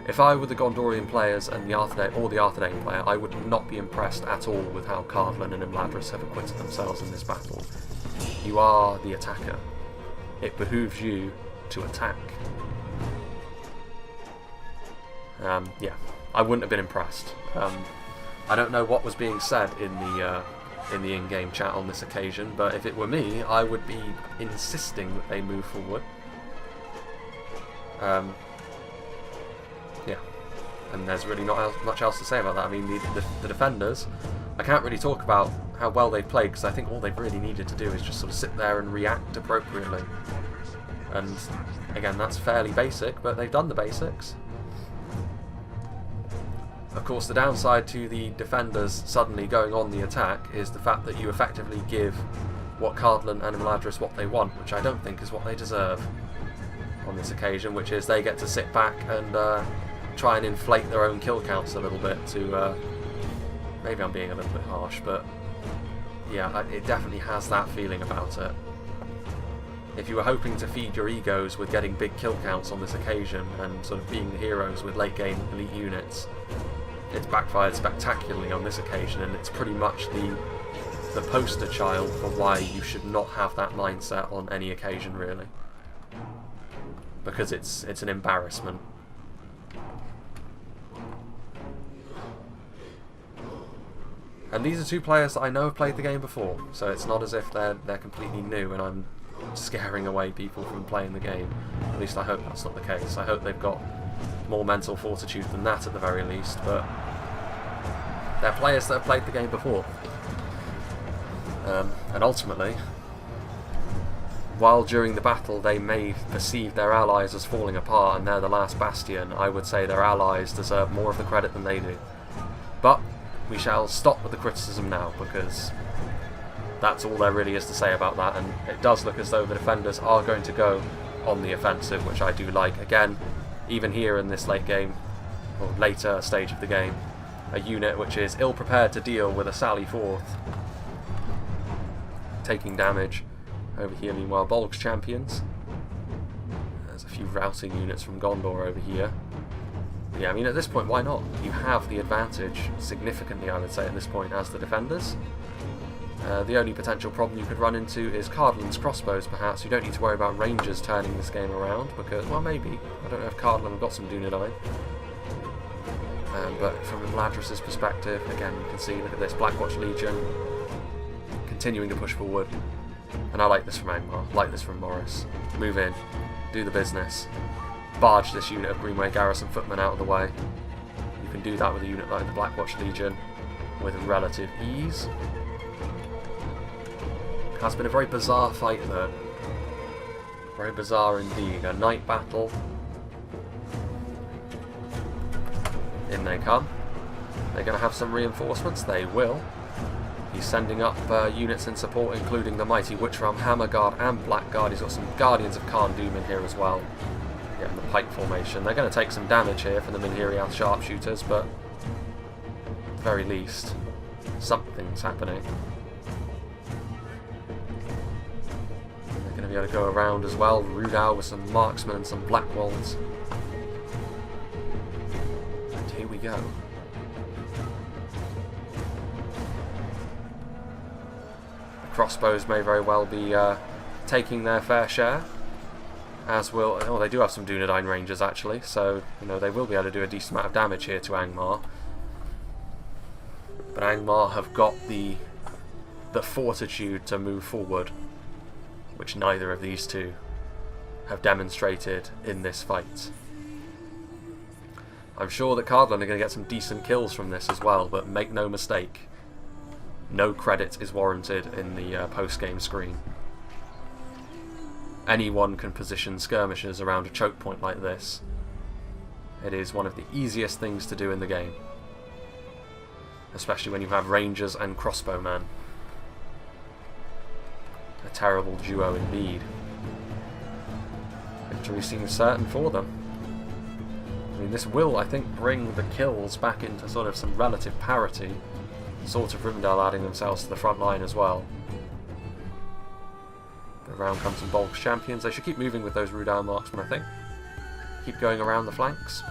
if I were the Gondorian players and the Arthedain, or the Arthedain player, I would not be impressed at all with how Cardolan and Imladris have acquitted themselves in this battle. You are the attacker. It behooves you to attack. Yeah, I wouldn't have been impressed. I don't know what was being said in the in-game chat on this occasion, but if it were me, I would be insisting that they move forward. Yeah, and there's really not much else to say about that. I mean, the defenders, I can't really talk about how well they've played, because I think all they've really needed to do is just sort of sit there and react appropriately. And again, that's fairly basic, but they've done the basics. Of course, the downside to the defenders suddenly going on the attack is the fact that you effectively give what Cardolan and Imladris what they want, which I don't think is what they deserve on this occasion, which is they get to sit back and try and inflate their own kill counts a little bit to... maybe I'm being a little bit harsh, but yeah, it definitely has that feeling about it. If you were hoping to feed your egos with getting big kill counts on this occasion and sort of being the heroes with late game elite units, it's backfired spectacularly on this occasion, and it's pretty much the poster child for why you should not have that mindset on any occasion, really, because it's an embarrassment. And these are 2 players that I know have played the game before, so it's not as if they're completely new and I'm scaring away people from playing the game. At least I hope that's not the case. I hope they've got more mental fortitude than that at the very least, but they're players that have played the game before. And ultimately, while during the battle they may perceive their allies as falling apart and they're the last bastion, I would say their allies deserve more of the credit than they do. But we shall stop with the criticism now, because that's all there really is to say about that, and it does look as though the defenders are going to go on the offensive, which I do like. Again, even here in this late game, or later stage of the game, a unit which is ill-prepared to deal with a sally forth, taking damage. Over here, meanwhile, Bolg's champions. There's a few routing units from Gondor over here. Yeah, I mean, at this point, why not? You have the advantage, significantly, I would say, at this point, as the defenders. The only potential problem you could run into is Cardolan's crossbows, perhaps. You don't need to worry about rangers turning this game around, because, well, maybe. I don't know if Cardolan have got some Dunedain. But from Imladris' perspective, again, you can see, look at this, Blackwatch Legion continuing to push forward. And I like this from Angmar, like this from Morris. Move in, do the business, barge this unit of Greenway Garrison footmen out of the way. You can do that with a unit like the Blackwatch Legion with relative ease. It has been a very bizarre fight though. Very bizarre indeed. A night battle. In they come. They're going to have some reinforcements. They will. He's sending up units in support, including the mighty Witchram, Hammerguard and Blackguard. He's got some Guardians of Khan Doom in here as well. Yeah, in the pike formation. They're going to take some damage here from the Minhiriath sharpshooters, but at the very least, something's happening. They're going to be able to go around as well. Rhudaur with some marksmen and some Blackwolds. And here we go. Crossbows may very well be taking their fair share, as will... Oh, they do have some Dunedain Rangers actually, so you know they will be able to do a decent amount of damage here to Angmar. But Angmar have got the fortitude to move forward, which neither of these two have demonstrated in this fight. I'm sure that Cardolan are going to get some decent kills from this as well, but make no mistake, no credit is warranted in the post-game screen. Anyone can position skirmishers around a choke point like this. It is one of the easiest things to do in the game, especially when you have rangers and crossbowmen. A terrible duo indeed. Victory seems certain for them. I mean, this will, I think, bring the kills back into sort of some relative parity. Sort of Rhudaur adding themselves to the front line as well. Around comes some Bolg champions. They should keep moving with those Rhudaur marksmen, I think. Keep going around the flanks.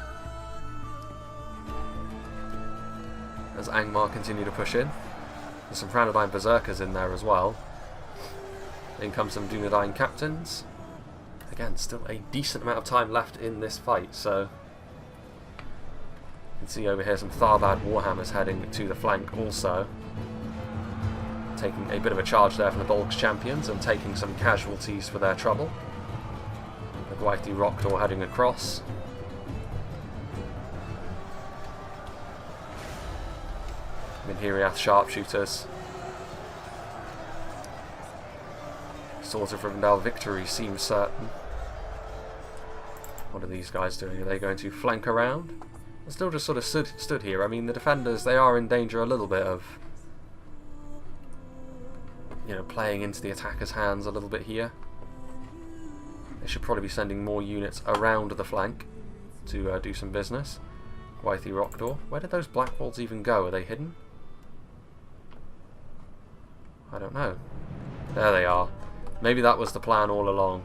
As Angmar continue to push in. There's some Arthedain berserkers in there as well. In comes some Dunedain captains. Again, still a decent amount of time left in this fight, so you can see over here some Tharbad Warhammers heading to the flank also. Taking a bit of a charge there from the Bolg champions and taking some casualties for their trouble. The Gwaithdy Rhudaur heading across. Minhiriath sharpshooters. Swords of Rivendell victory seems certain. What are these guys doing? Are they going to flank around? They're still just sort of stood here. I mean, the defenders, they are in danger a little bit of, you know, playing into the attacker's hands a little bit here. They should probably be sending more units around the flank to do some business. Gwaithdy Rhudaur. Where did those black walls even go? Are they hidden? I don't know. There they are. Maybe that was the plan all along.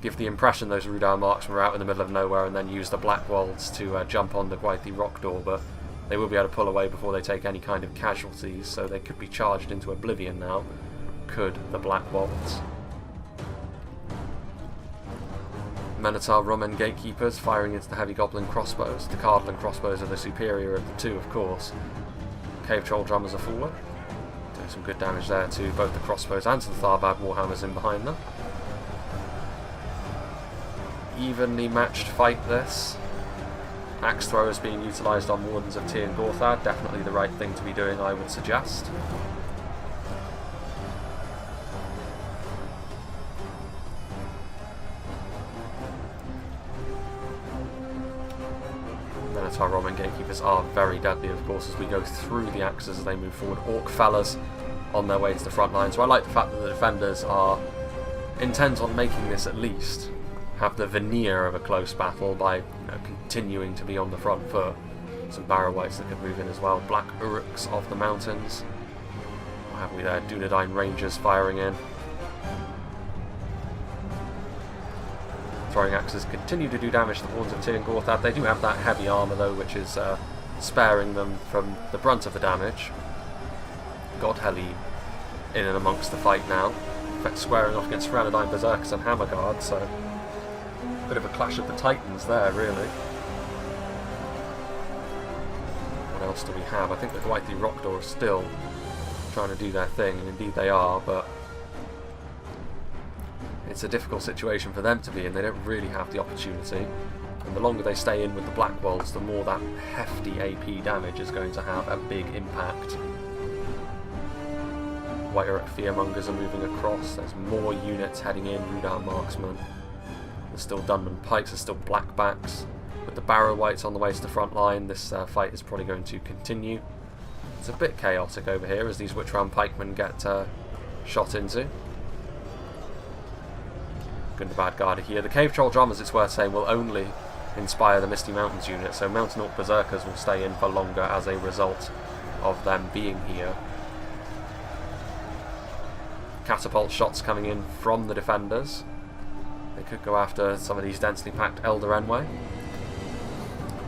Give the impression those Rhudaur marksmen were out in the middle of nowhere and then use the black walls to jump on the Gwaithdy Rhudaur, but they will be able to pull away before they take any kind of casualties, so they could be charged into oblivion now. Could the black walls. Minotaur Roman gatekeepers firing into the heavy goblin crossbows. The Cardolan crossbows are the superior of the two, of course. Cave troll drummers are forward. Doing some good damage there to both the crossbows and to the Tharbad Warhammers in behind them. Evenly matched fight this. Axe throwers being utilised on Wardens of Tir and Gorthad, definitely the right thing to be doing, I would suggest. Minotaur Roman gatekeepers are very deadly, of course, as we go through the axes as they move forward. Orc fellas on their way to the front line, so I like the fact that the defenders are intent on making this at least have the veneer of a close battle by, you know, continuing to be on the front foot. Some Barrow-wights that could move in as well. Black Uruks of the mountains. What have we there? Dunedain Rangers firing in. Throwing axes continue to do damage to the Horns of Tir and Gorthad. They do have that heavy armour though, which is sparing them from the brunt of the damage. Godhelly in and amongst the fight now. In fact, squaring off against Arthedain Berserkers and Hammer Guards, so bit of a clash of the titans there, really. What else do we have? I think the Gwaithdy Rhudaur are still trying to do their thing, and indeed they are, but it's a difficult situation for them to be in. They don't really have the opportunity, and the longer they stay in with the black walls, the more that hefty AP damage is going to have a big impact. White Uruk Fearmongers are moving across. There's more units heading in. Rhudaur marksmen. There's still Dunman Pikes, there's still Blackbacks. With the Barrow-wights on the way to the front line, this fight is probably going to continue. It's a bit chaotic over here as these Witchround Pikemen get shot into. Gundabad Garda here. The Cave Troll Drummers, it's worth saying, will only inspire the Misty Mountains unit, so Mountain Orc Berserkers will stay in for longer as a result of them being here. Catapult shots coming in from the defenders. They could go after some of these densely packed Elder Enway.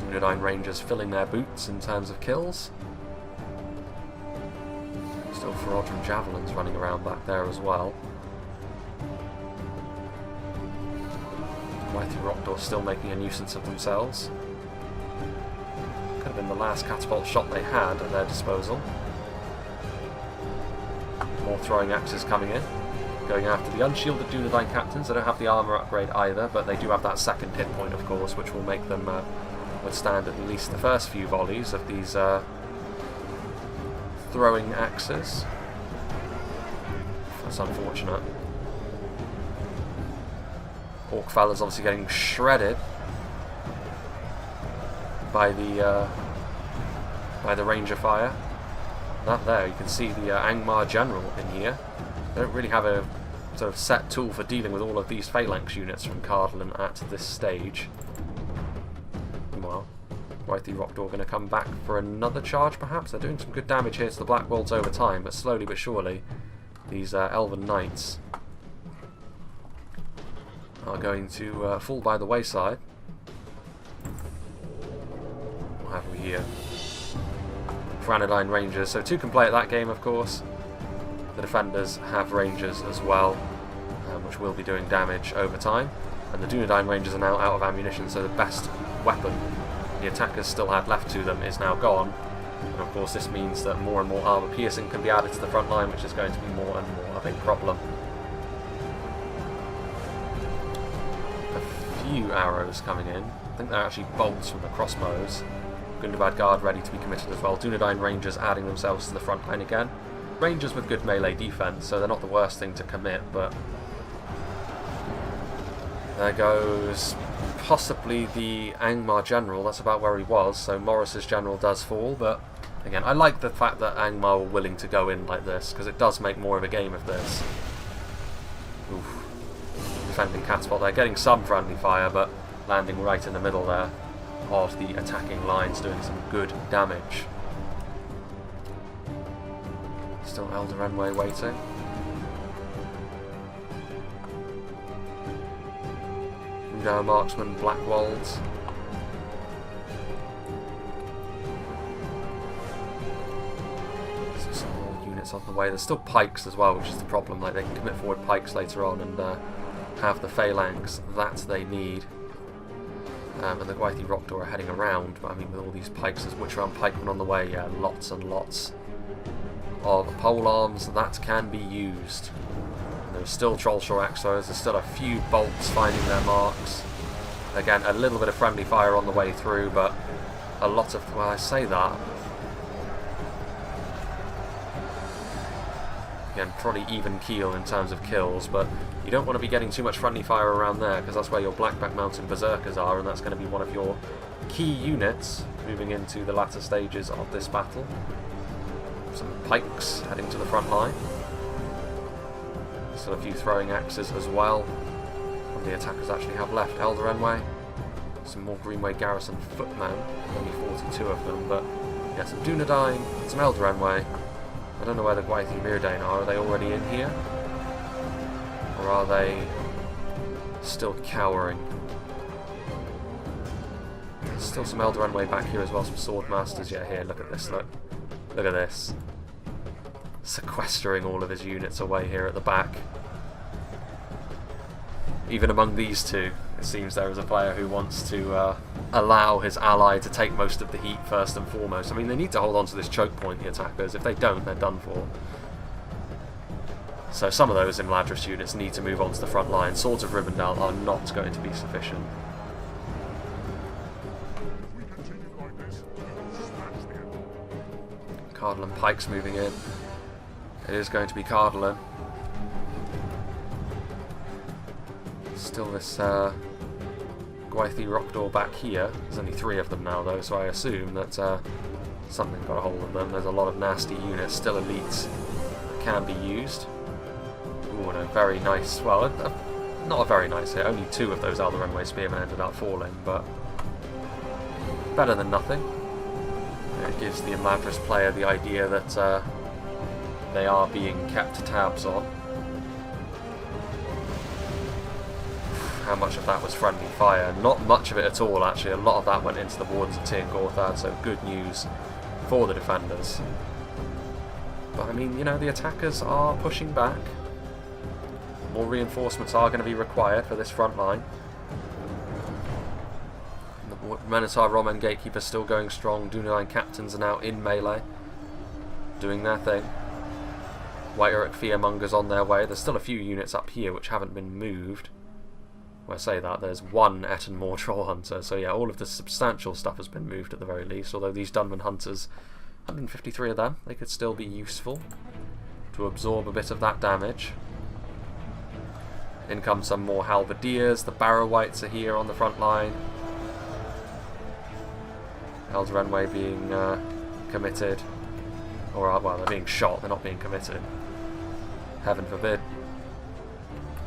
Dunedain Rangers filling their boots in terms of kills. Still Ferodran Javelins running around back there as well. Gwaithdy Rhudaur still making a nuisance of themselves. Could have been the last catapult shot they had at their disposal. More throwing axes coming in. Going after the unshielded Dunedain captains. They don't have the armour upgrade either, but they do have that second hit point, of course, which will make them withstand at least the first few volleys of these throwing axes. That's unfortunate. Orc fella's obviously getting shredded by the ranger fire. That there, you can see the Angmar general in here. They don't really have a sort of set tool for dealing with all of these phalanx units from Cardolan at this stage. Well, Withy Rhudaur going to come back for another charge perhaps. They're doing some good damage here to the Black Wolds over time, but slowly but surely these Elven Knights are going to fall by the wayside. What have we here? Arthedain Rangers, so two can play at that game of course. The defenders have Rangers as well, which will be doing damage over time. And the Dunedain Rangers are now out of ammunition, so the best weapon the attackers still had left to them is now gone. And of course this means that more and more armour piercing can be added to the front line, which is going to be more and more of a problem. A few arrows coming in. I think they're actually bolts from the crossbows. Gundabad Guard ready to be committed as well. Dunedain Rangers adding themselves to the front line again. Rangers with good melee defense, so they're not the worst thing to commit, but there goes possibly the Angmar general. That's about where he was, so Morris's general does fall, but again, I like the fact that Angmar were willing to go in like this, because it does make more of a game of this. Oof. Defending catapult there, getting some friendly fire, but landing right in the middle there of the attacking lines, doing some good damage. Still Elder Renway waiting. Rhudaur Marksman, Black Wolds. Some more units on the way. There's still pikes as well, which is the problem. Like, they can commit forward pikes later on and have the phalanx that they need. And the Withy Rhudaur are heading around, but I mean with all these pikes, there's Witch-Round pikemen on the way, yeah, lots and lots of pole arms that can be used. And there's still Trollshaw Axos, there's still a few bolts finding their marks. Again, a little bit of friendly fire on the way through, but a lot of, well, I say that. Again, probably even keel in terms of kills, but you don't want to be getting too much friendly fire around there, because that's where your Blackback Mountain Berserkers are, and that's going to be one of your key units moving into the latter stages of this battle. Some pikes heading to the front line. Still a few throwing axes as well. What do the attackers actually have left? Elder Renway. Some more Greenway Garrison footmen. Only 42 of them, but yeah, some Dunedain, some Elder Renway. I don't know where the Withy Mirdain are. Are they already in here? Or are they still cowering? There's still some Elder Renway back here as well, some Swordmasters. Yeah, here, look at this, look. Look at this. Sequestering all of his units away here at the back. Even among these two, it seems there is a player who wants to allow his ally to take most of the heat first and foremost. I mean, they need to hold on to this choke point, the attackers. If they don't, they're done for. So some of those Imladris units need to move on to the front line. Swords of Rivendell are not going to be sufficient. Cardolan pikes moving in. It is going to be Cardolan. Still this Withy Rhudaur back here. There's only 3 of them now though, so I assume that something got a hold of them. There's a lot of nasty units, still elites, that can be used. Ooh, and a very nice, well, not a very nice hit. Only 2 of those Elder Renway Spearmen ended up falling, but better than nothing. It gives the Imladris player the idea that they are being kept tabs on. How much of that was friendly fire? Not much of it at all, actually. A lot of that went into the Wardens of Tir Gorthad, so good news for the defenders. But I mean, you know, the attackers are pushing back. More reinforcements are going to be required for this front line. Minotaur, Roman Gatekeeper still going strong. Dunedain Captains are now in melee, doing their thing. White Uruk Fearmongers on their way. There's still a few units up here which haven't been moved. When I say that, there's one Ettenmoor Troll Hunter, so yeah, all of the substantial stuff has been moved at the very least, although these Dunman Hunters, 153 of them, they could still be useful to absorb a bit of that damage. In come some more Halberdiers, the Barrow-wights are here on the front line. Eldarenway being committed, or well, they're being shot, they're not being committed. Heaven forbid.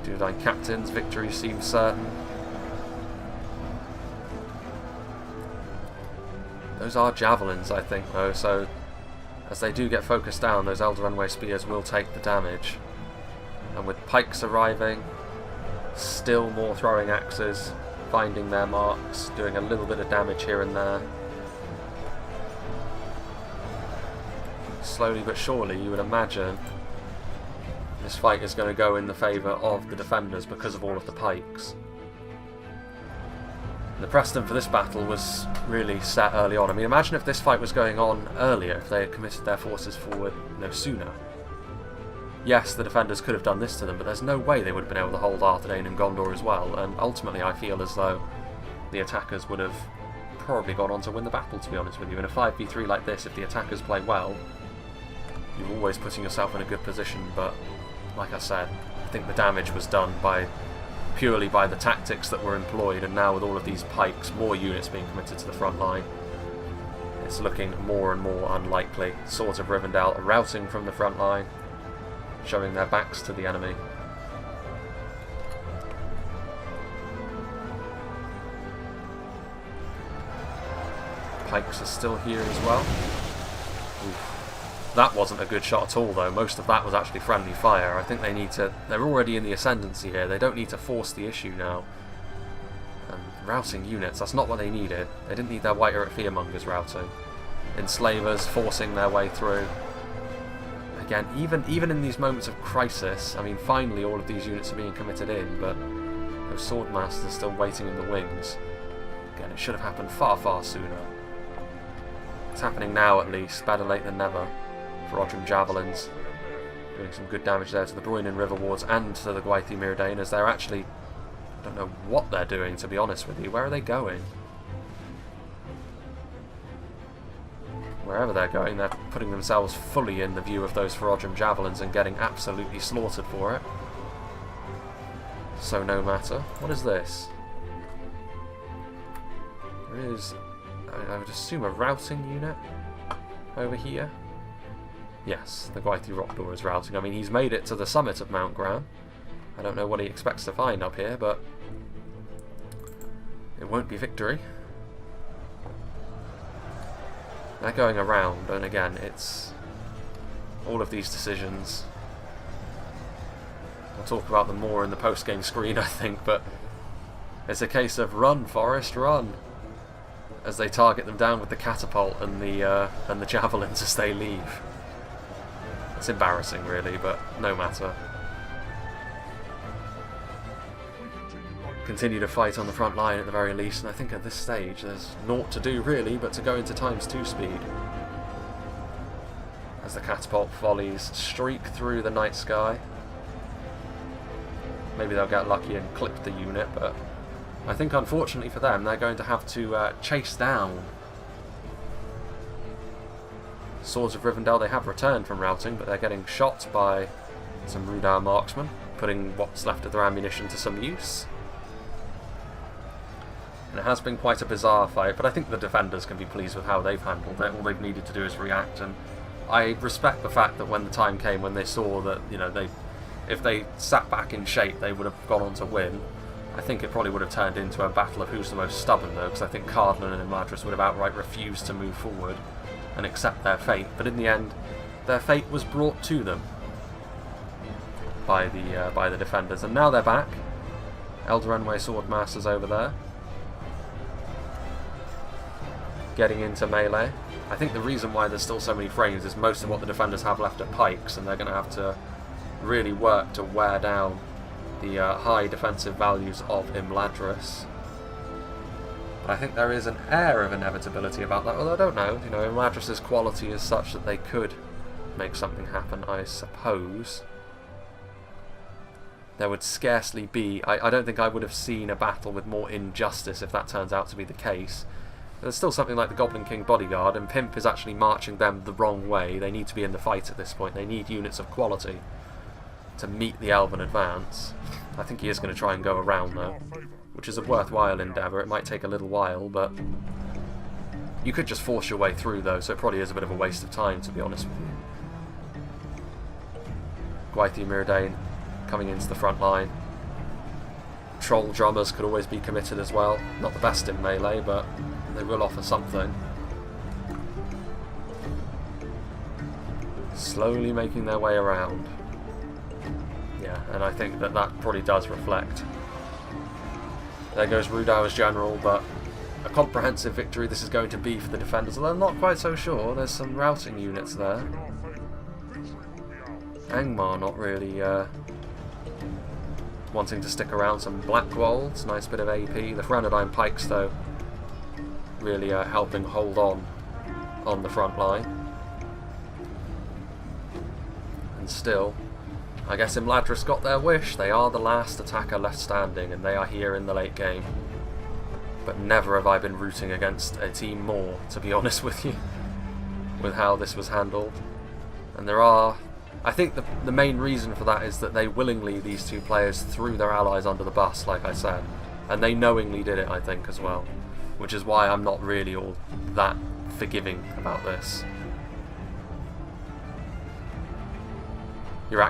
Arthedain captains, victory seems certain. Those are javelins, I think, though, so as they do get focused down, those Eldarenway spears will take the damage. And with pikes arriving, still more throwing axes, finding their marks, doing a little bit of damage here and there. Slowly but surely, you would imagine this fight is going to go in the favour of the defenders because of all of the pikes. The precedent for this battle was really set early on. I mean, imagine if this fight was going on earlier, if they had committed their forces forward sooner. Yes, the defenders could have done this to them, but there's no way they would have been able to hold Arthedain and Gondor as well, and ultimately I feel as though the attackers would have probably gone on to win the battle, to be honest with you. In a 5v3 like this, if the attackers play well, you're always putting yourself in a good position, but like I said, I think the damage was done purely by the tactics that were employed, and now with all of these pikes, more units being committed to the front line, it's looking more and more unlikely. Swords of Rivendell are routing from the front line, showing their backs to the enemy. Pikes are still here as well. Oof. That wasn't a good shot at all, though. Most of that was actually friendly fire. I think they need to... They're already in the ascendancy here. They don't need to force the issue now. And routing units, that's not what they needed. They didn't need their White Earth Fearmongers routing. Enslavers forcing their way through. Again, even in these moments of crisis, I mean, finally all of these units are being committed in, but those Swordmasters are still waiting in the wings. Again, it should have happened far, far sooner. It's happening now, at least. Better late than never. Ferodrim Javelins doing some good damage there to the Bruinen River Wards and to the Gwaithir Myrdain, as they're actually... I don't know what they're doing, to be honest with you. Where are they going? Wherever they're going, they're putting themselves fully in the view of those Ferodrim Javelins and getting absolutely slaughtered for it. So no matter. What is this? There is, I would assume, a routing unit over here. Yes, the Gwaithir Rhudaur is routing. I mean, he's made it to the summit of Mount Gram. I don't know what he expects to find up here, but it won't be victory. They're going around, and again, it's all of these decisions. We'll talk about them more in the post-game screen, I think, but it's a case of run, Forest, run, as they target them down with the catapult and the javelins as they leave. It's embarrassing, really, but no matter. Continue to fight on the front line at the very least, and I think at this stage there's naught to do really but to go into ×2 speed. As the catapult volleys streak through the night sky. Maybe they'll get lucky and clip the unit, but I think unfortunately for them they're going to have to chase down. Swords of Rivendell, they have returned from routing, but they're getting shot by some Rhudaur marksmen, putting what's left of their ammunition to some use. And it has been quite a bizarre fight, but I think the defenders can be pleased with how they've handled it. All they've needed to do is react, and I respect the fact that when the time came, when they saw that, you know, if they sat back in shape, they would have gone on to win. I think it probably would have turned into a battle of who's the most stubborn, though, because I think Cardolan and Imladris would have outright refused to move forward and accept their fate. But in the end, their fate was brought to them by the defenders, and now they're back. Eldarenway Swordmasters over there, getting into melee. I think the reason why there's still so many frames is most of what the defenders have left are pikes, and they're going to have to really work to wear down the high defensive values of Imladris. But I think there is an air of inevitability about that, although I don't know. You know, Imladris' quality is such that they could make something happen, I suppose. there would scarcely be... I don't think I would have seen a battle with more injustice if that turns out to be the case. There's still something like the Goblin King Bodyguard, and Pimp is actually marching them the wrong way. They need to be in the fight at this point. They need units of quality to meet the Elven advance. I think he is going to try and go around, though, which is a worthwhile endeavour. It might take a little while, but you could just force your way through, though, so it probably is a bit of a waste of time, to be honest with you. Gwaithir Myrdain coming into the front line. Troll drummers could always be committed as well. Not the best in melee, but they will offer something. Slowly making their way around. Yeah, and I think that that probably does reflect. There goes Rhudaur's general, but a comprehensive victory this is going to be for the defenders, although I'm not quite so sure. There's some routing units there. Angmar not really wanting to stick around. Some Blackwolds, nice bit of AP. The Arthedain pikes, though, really helping hold on the front line. And still, I guess Imladris got their wish. They are the last attacker left standing, and they are here in the late game. But never have I been rooting against a team more, to be honest with you, with how this was handled. And there are... I think the main reason for that is that they willingly, these two players, threw their allies under the bus, like I said. And they knowingly did it, I think, as well. Which is why I'm not really all that forgiving about this. You're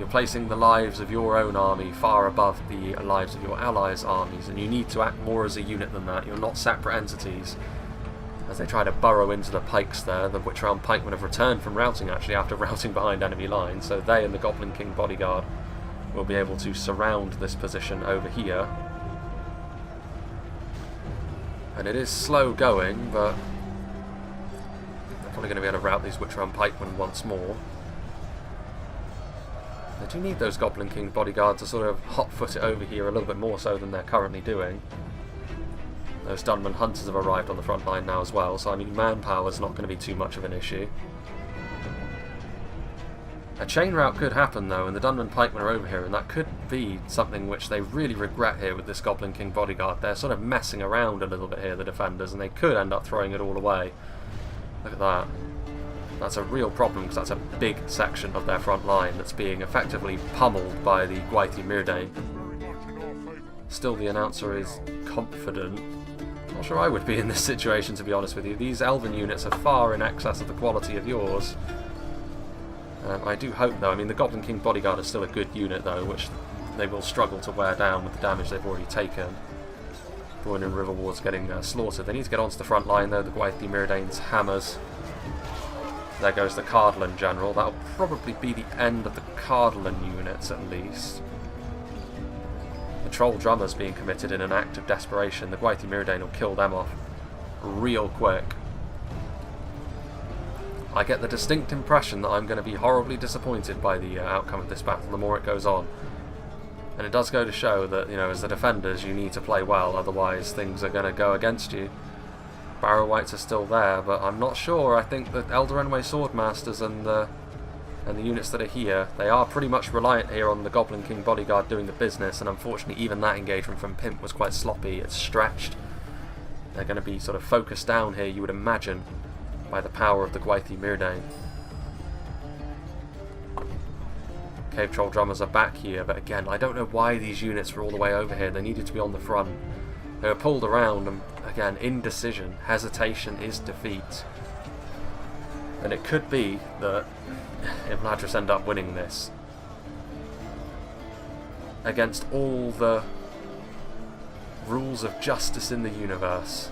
placing the lives of your own army far above the lives of your allies' armies, and you need to act more as a unit than that. You're not separate entities. As they try to burrow into the pikes there, the Witch-Realm pikemen have returned from routing, actually, after routing behind enemy lines, so they and the Goblin King Bodyguard will be able to surround this position over here. And it is slow going, but they're probably going to be able to rout these Witch-Realm pikemen once more. They do need those Goblin King Bodyguard to sort of hot-foot it over here a little bit more so than they're currently doing. Those Dunman Hunters have arrived on the front line now as well, so I mean manpower is not going to be too much of an issue. A chain rout could happen though, and the Dunman Pikemen are over here, and that could be something which they really regret here with this Goblin King Bodyguard. They're sort of messing around a little bit here, the defenders, and they could end up throwing it all away. Look at that. That's a real problem, because that's a big section of their front line that's being effectively pummeled by the Gwaithir Myrdain. Still, the announcer is confident. Not sure I would be in this situation, to be honest with you. These Elven units are far in excess of the quality of yours. I do hope, though, I mean, the Goblin King Bodyguard is still a good unit, though, which they will struggle to wear down with the damage they've already taken. Bruin and Riverward's getting slaughtered. They need to get onto the front line, though. The Gwaithir Myrdain's hammers. There goes the Cardolan general. That'll probably be the end of the Cardolan units, at least. The Troll drummers being committed in an act of desperation. The Gwaithir Myrdain will kill them off real quick. I get the distinct impression that I'm going to be horribly disappointed by the outcome of this battle the more it goes on. And it does go to show that, you know, as the defenders, you need to play well, otherwise things are going to go against you. Barrow Wights are still there, but I'm not sure. I think that Elder Enway Swordmasters and the units that are here, they are pretty much reliant here on the Goblin King Bodyguard doing the business, and unfortunately even that engagement from Pimp was quite sloppy. It's stretched. They're going to be sort of focused down here, you would imagine, by the power of the Gwaithir Myrdain. Cave Troll drummers are back here, but again, I don't know why these units were all the way over here. They needed to be on the front. They were pulled around, and again, indecision. Hesitation is defeat. And it could be that Imladris end up winning this. Against all the rules of justice in the universe,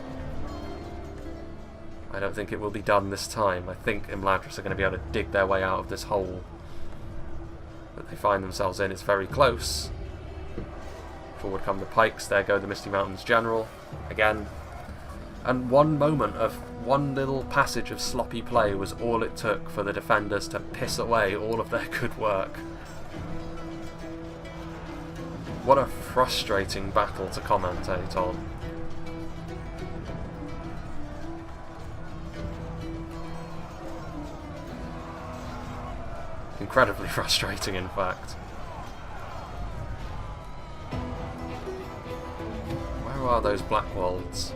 I don't think it will be done this time. I think Imladris are going to be able to dig their way out of this hole that they find themselves in. It's very close. Forward come the pikes. There go the Misty Mountains General again. And one moment of one little passage of sloppy play was all it took for the defenders to piss away all of their good work. What a frustrating battle to commentate on. Incredibly frustrating, in fact. are those Blackwolds?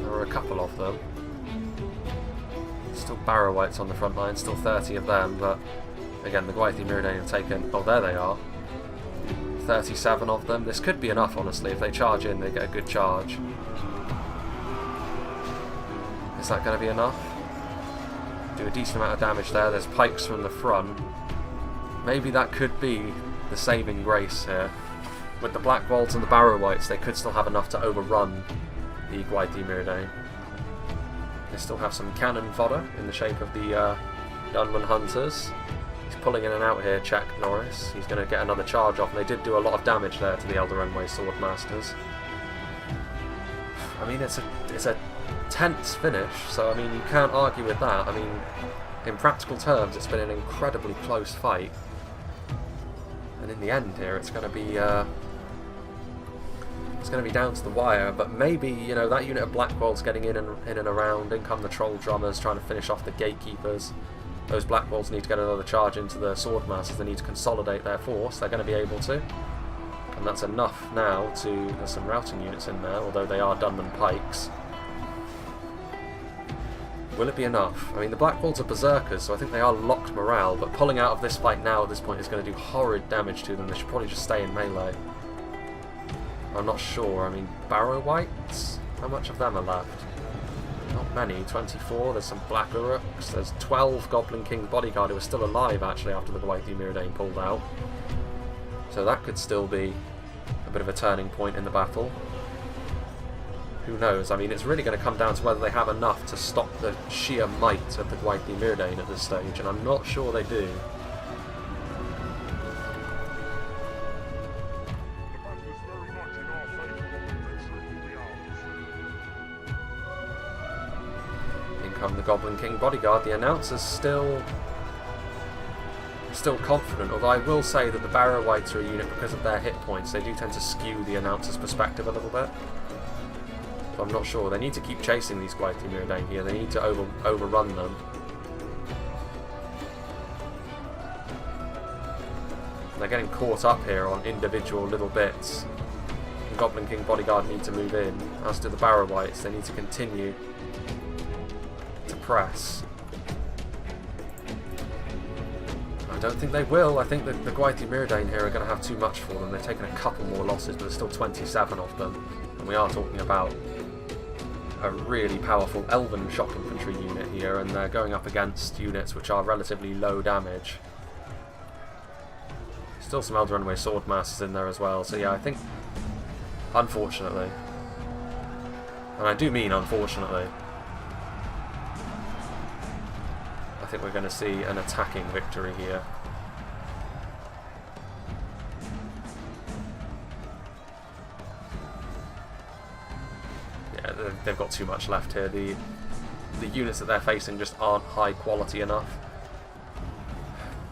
There are a couple of them. Still Barrow Whites on the front line, still 30 of them, but again, the Gwaithir Myrdain have taken... Oh, there they are. 37 of them. This could be enough, honestly. If they charge in, they get a good charge. Is that going to be enough? Do a decent amount of damage there. There's pikes from the front. Maybe that could be the saving grace here. With the Blackwolds and the Barrow Whites, they could still have enough to overrun the Gwaithir Myrdain. They still have some cannon fodder in the shape of the Dunman Hunters. He's pulling in and out here, check Norris. He's going to get another charge off, and they did do a lot of damage there to the Elder Renway Swordmasters. I mean, it's a tense finish, so I mean, you can't argue with that. I mean, in practical terms, it's been an incredibly close fight. And in the end here, it's going to be down to the wire, but maybe, you know, that unit of Blackwolds getting in and around, in come the Troll Drummers trying to finish off the Gatekeepers. Those Blackwolds need to get another charge into the Swordmasters, they need to consolidate their force, they're going to be able to. And that's enough now to... There's some routing units in there, although they are Dunman Pikes. Will it be enough? I mean, the Blackwolds are Berserkers, so I think they are locked morale, but pulling out of this fight now at this point is going to do horrid damage to them. They should probably just stay in melee. I'm not sure. I mean, Barrow Whites? How much of them are left? Not many. 24. There's some Black Uruks. There's 12 Goblin King's Bodyguard who are still alive, actually, after the Gwaithir Myrdain pulled out. So that could still be a bit of a turning point in the battle. Who knows? I mean, it's really going to come down to whether they have enough to stop the sheer might of the Gwaithir Myrdain at this stage, and I'm not sure they do. In come the Goblin King Bodyguard. The announcer's still confident, although I will say that the Barrow Whites are a unit, because of their hit points, they do tend to skew the announcer's perspective a little bit. I'm not sure. They need to keep chasing these Gwaithir Myrdain here. They need to overrun them. They're getting caught up here on individual little bits. The Goblin King Bodyguard need to move in, as do the Barrow Whites. They need to continue to press. I don't think they will. I think that the Gwaithir Myrdain here are going to have too much for them. They've taken a couple more losses, but there's still 27 of them. And we are talking about a really powerful Elven shock infantry unit here, and they're going up against units which are relatively low damage. Still some Elder Renway Swordmasters in there as well, so yeah, I think, unfortunately, and I do mean unfortunately, I think we're going to see an attacking victory here. They've got too much left here. The units that they're facing just aren't high quality enough.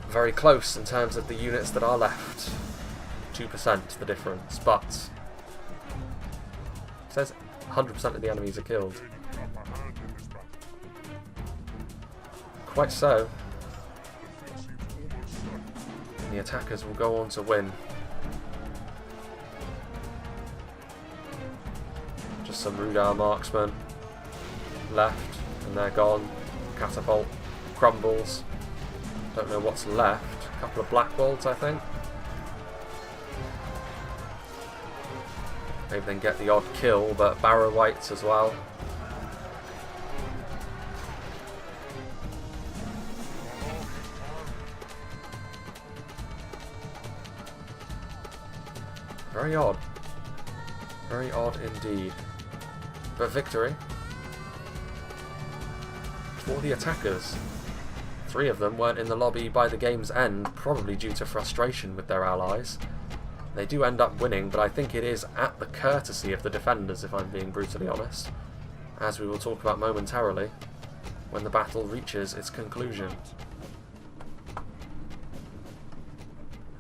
Very close in terms of the units that are left. 2% the difference, but it says 100% of the enemies are killed. Quite so. And the attackers will go on to win. Some Rhudaur marksmen left, and they're gone. Catapult crumbles. Don't know what's left. A couple of Blackwolds, I think. Maybe they can get the odd kill, but Barrow Whites as well. Very odd. Very odd indeed. But victory for the attackers. 3 of them weren't in the lobby by the game's end, probably due to frustration with their allies. They do end up winning, but I think it is at the courtesy of the defenders, if I'm being brutally honest, as we will talk about momentarily when the battle reaches its conclusion.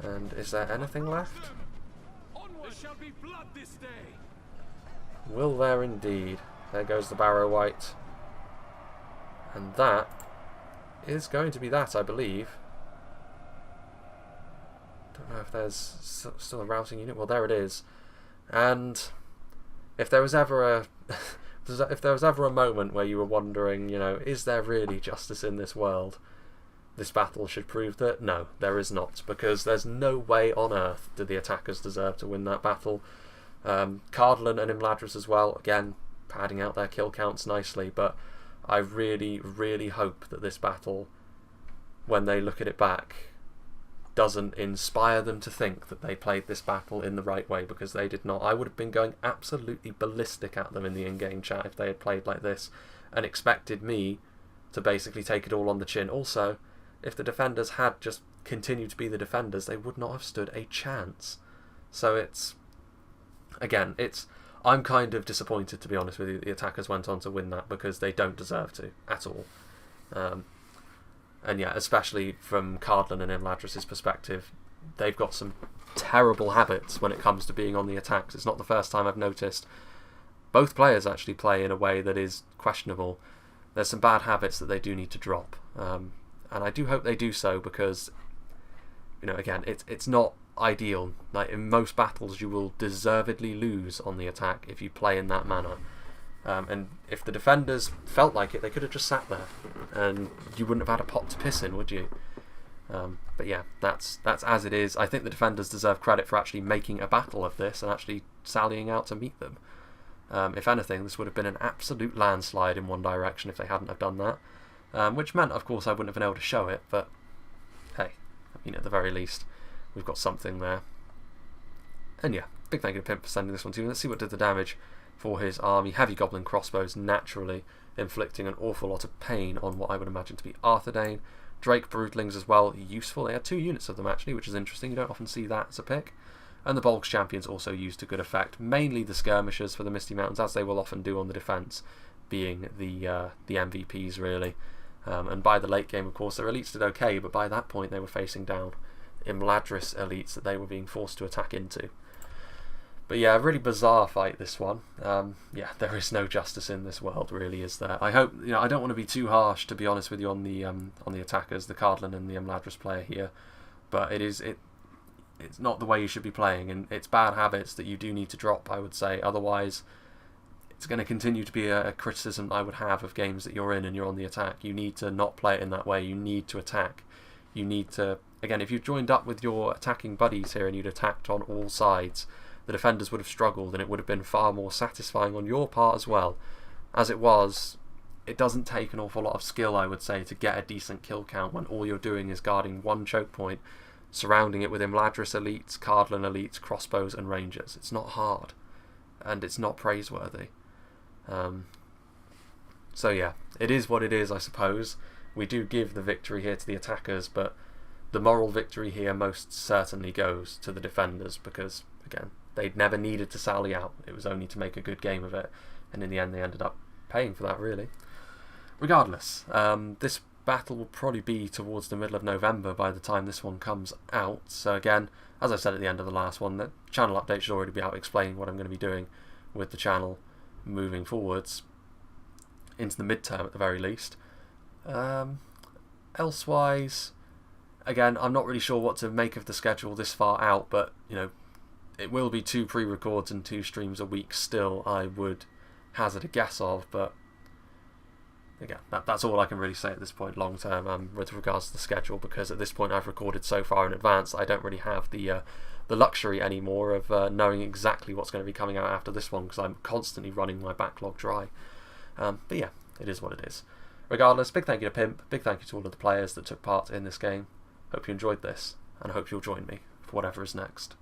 And is there anything left? There shall be blood this day. Will there indeed? There goes the Barrow White. And that is going to be that, I believe. Don't know if there's still a routing unit. Well, there it is. And if there was ever a if there was ever a moment where you were wondering, you know, is there really justice in this world? This battle should prove that no, there is not, because there's no way on earth do the attackers deserve to win that battle. Cardolan and Imladris as well, again, padding out their kill counts nicely, but I really, really hope that this battle, when they look at it back, doesn't inspire them to think that they played this battle in the right way, because they did not. I would have been going absolutely ballistic at them in the in-game chat if they had played like this and expected me to basically take it all on the chin. Also, if the defenders had just continued to be the defenders, they would not have stood a chance. So I'm kind of disappointed, to be honest with you, the attackers went on to win that, because they don't deserve to at all. And yeah, especially from Cardolan and Imladris' perspective, they've got some terrible habits when it comes to being on the attacks. It's not the first time I've noticed both players actually play in a way that is questionable. There's some bad habits that they do need to drop. And I do hope they do so, because, you know, again, it's not ideal. Like, in most battles you will deservedly lose on the attack if you play in that manner. And if the defenders felt like it, they could have just sat there and you wouldn't have had a pot to piss in, would you? But yeah, that's as it is. I think the defenders deserve credit for actually making a battle of this and actually sallying out to meet them. If anything, this would have been an absolute landslide in one direction if they hadn't have done that. Which meant, of course, I wouldn't have been able to show it, but hey, I mean, at the very least, we've got something there. And yeah, big thank you to Pimp for sending this one to me. Let's see what did the damage for his army. Heavy goblin crossbows, naturally inflicting an awful lot of pain on what I would imagine to be Arthedain. Drake broodlings as well, useful. They had 2 units of them actually, which is interesting. You don't often see that as a pick. And the Bolgs champions also used to good effect. Mainly the skirmishers for the Misty Mountains, as they will often do on the defence, being the MVPs really. And by the late game, of course, their elites did okay, but by that point they were facing down Imladris elites that they were being forced to attack into. But yeah, a really bizarre fight, this one. Yeah, there is no justice in this world, really, is there? I hope, you know, I don't want to be too harsh, to be honest with you, on the attackers, the Cardolan and the Imladris player here, but it's not the way you should be playing, and it's bad habits that you do need to drop, I would say. Otherwise, it's going to continue to be a criticism I would have of games that you're in and you're on the attack. You need to not play it in that way. You need to attack. You need to, again, if you joined up with your attacking buddies here and you'd attacked on all sides, the defenders would have struggled, and it would have been far more satisfying on your part as well. As it was, it doesn't take an awful lot of skill, I would say, to get a decent kill count when all you're doing is guarding one choke point, surrounding it with Imladris elites, Cardolan elites, crossbows and rangers. It's not hard, and it's not praiseworthy. So yeah, it is what it is, I suppose. We do give the victory here to the attackers, but the moral victory here most certainly goes to the defenders, because, again, they'd never needed to sally out. It was only to make a good game of it, and in the end they ended up paying for that, really. Regardless, this battle will probably be towards the middle of November by the time this one comes out. So again, as I said at the end of the last one, the channel update should already be out explaining what I'm going to be doing with the channel moving forwards into the midterm at the very least. Elsewise, again, I'm not really sure what to make of the schedule this far out, but, you know, it will be 2 pre-records and 2 streams a week still, I would hazard a guess of, but again, that's all I can really say at this point long term with regards to the schedule, because at this point I've recorded so far in advance I don't really have the luxury anymore of knowing exactly what's going to be coming out after this one, because I'm constantly running my backlog dry. But yeah, it is what it is. Regardless, big thank you to Pimp, big thank you to all of the players that took part in this game. Hope you enjoyed this, and I hope you'll join me for whatever is next.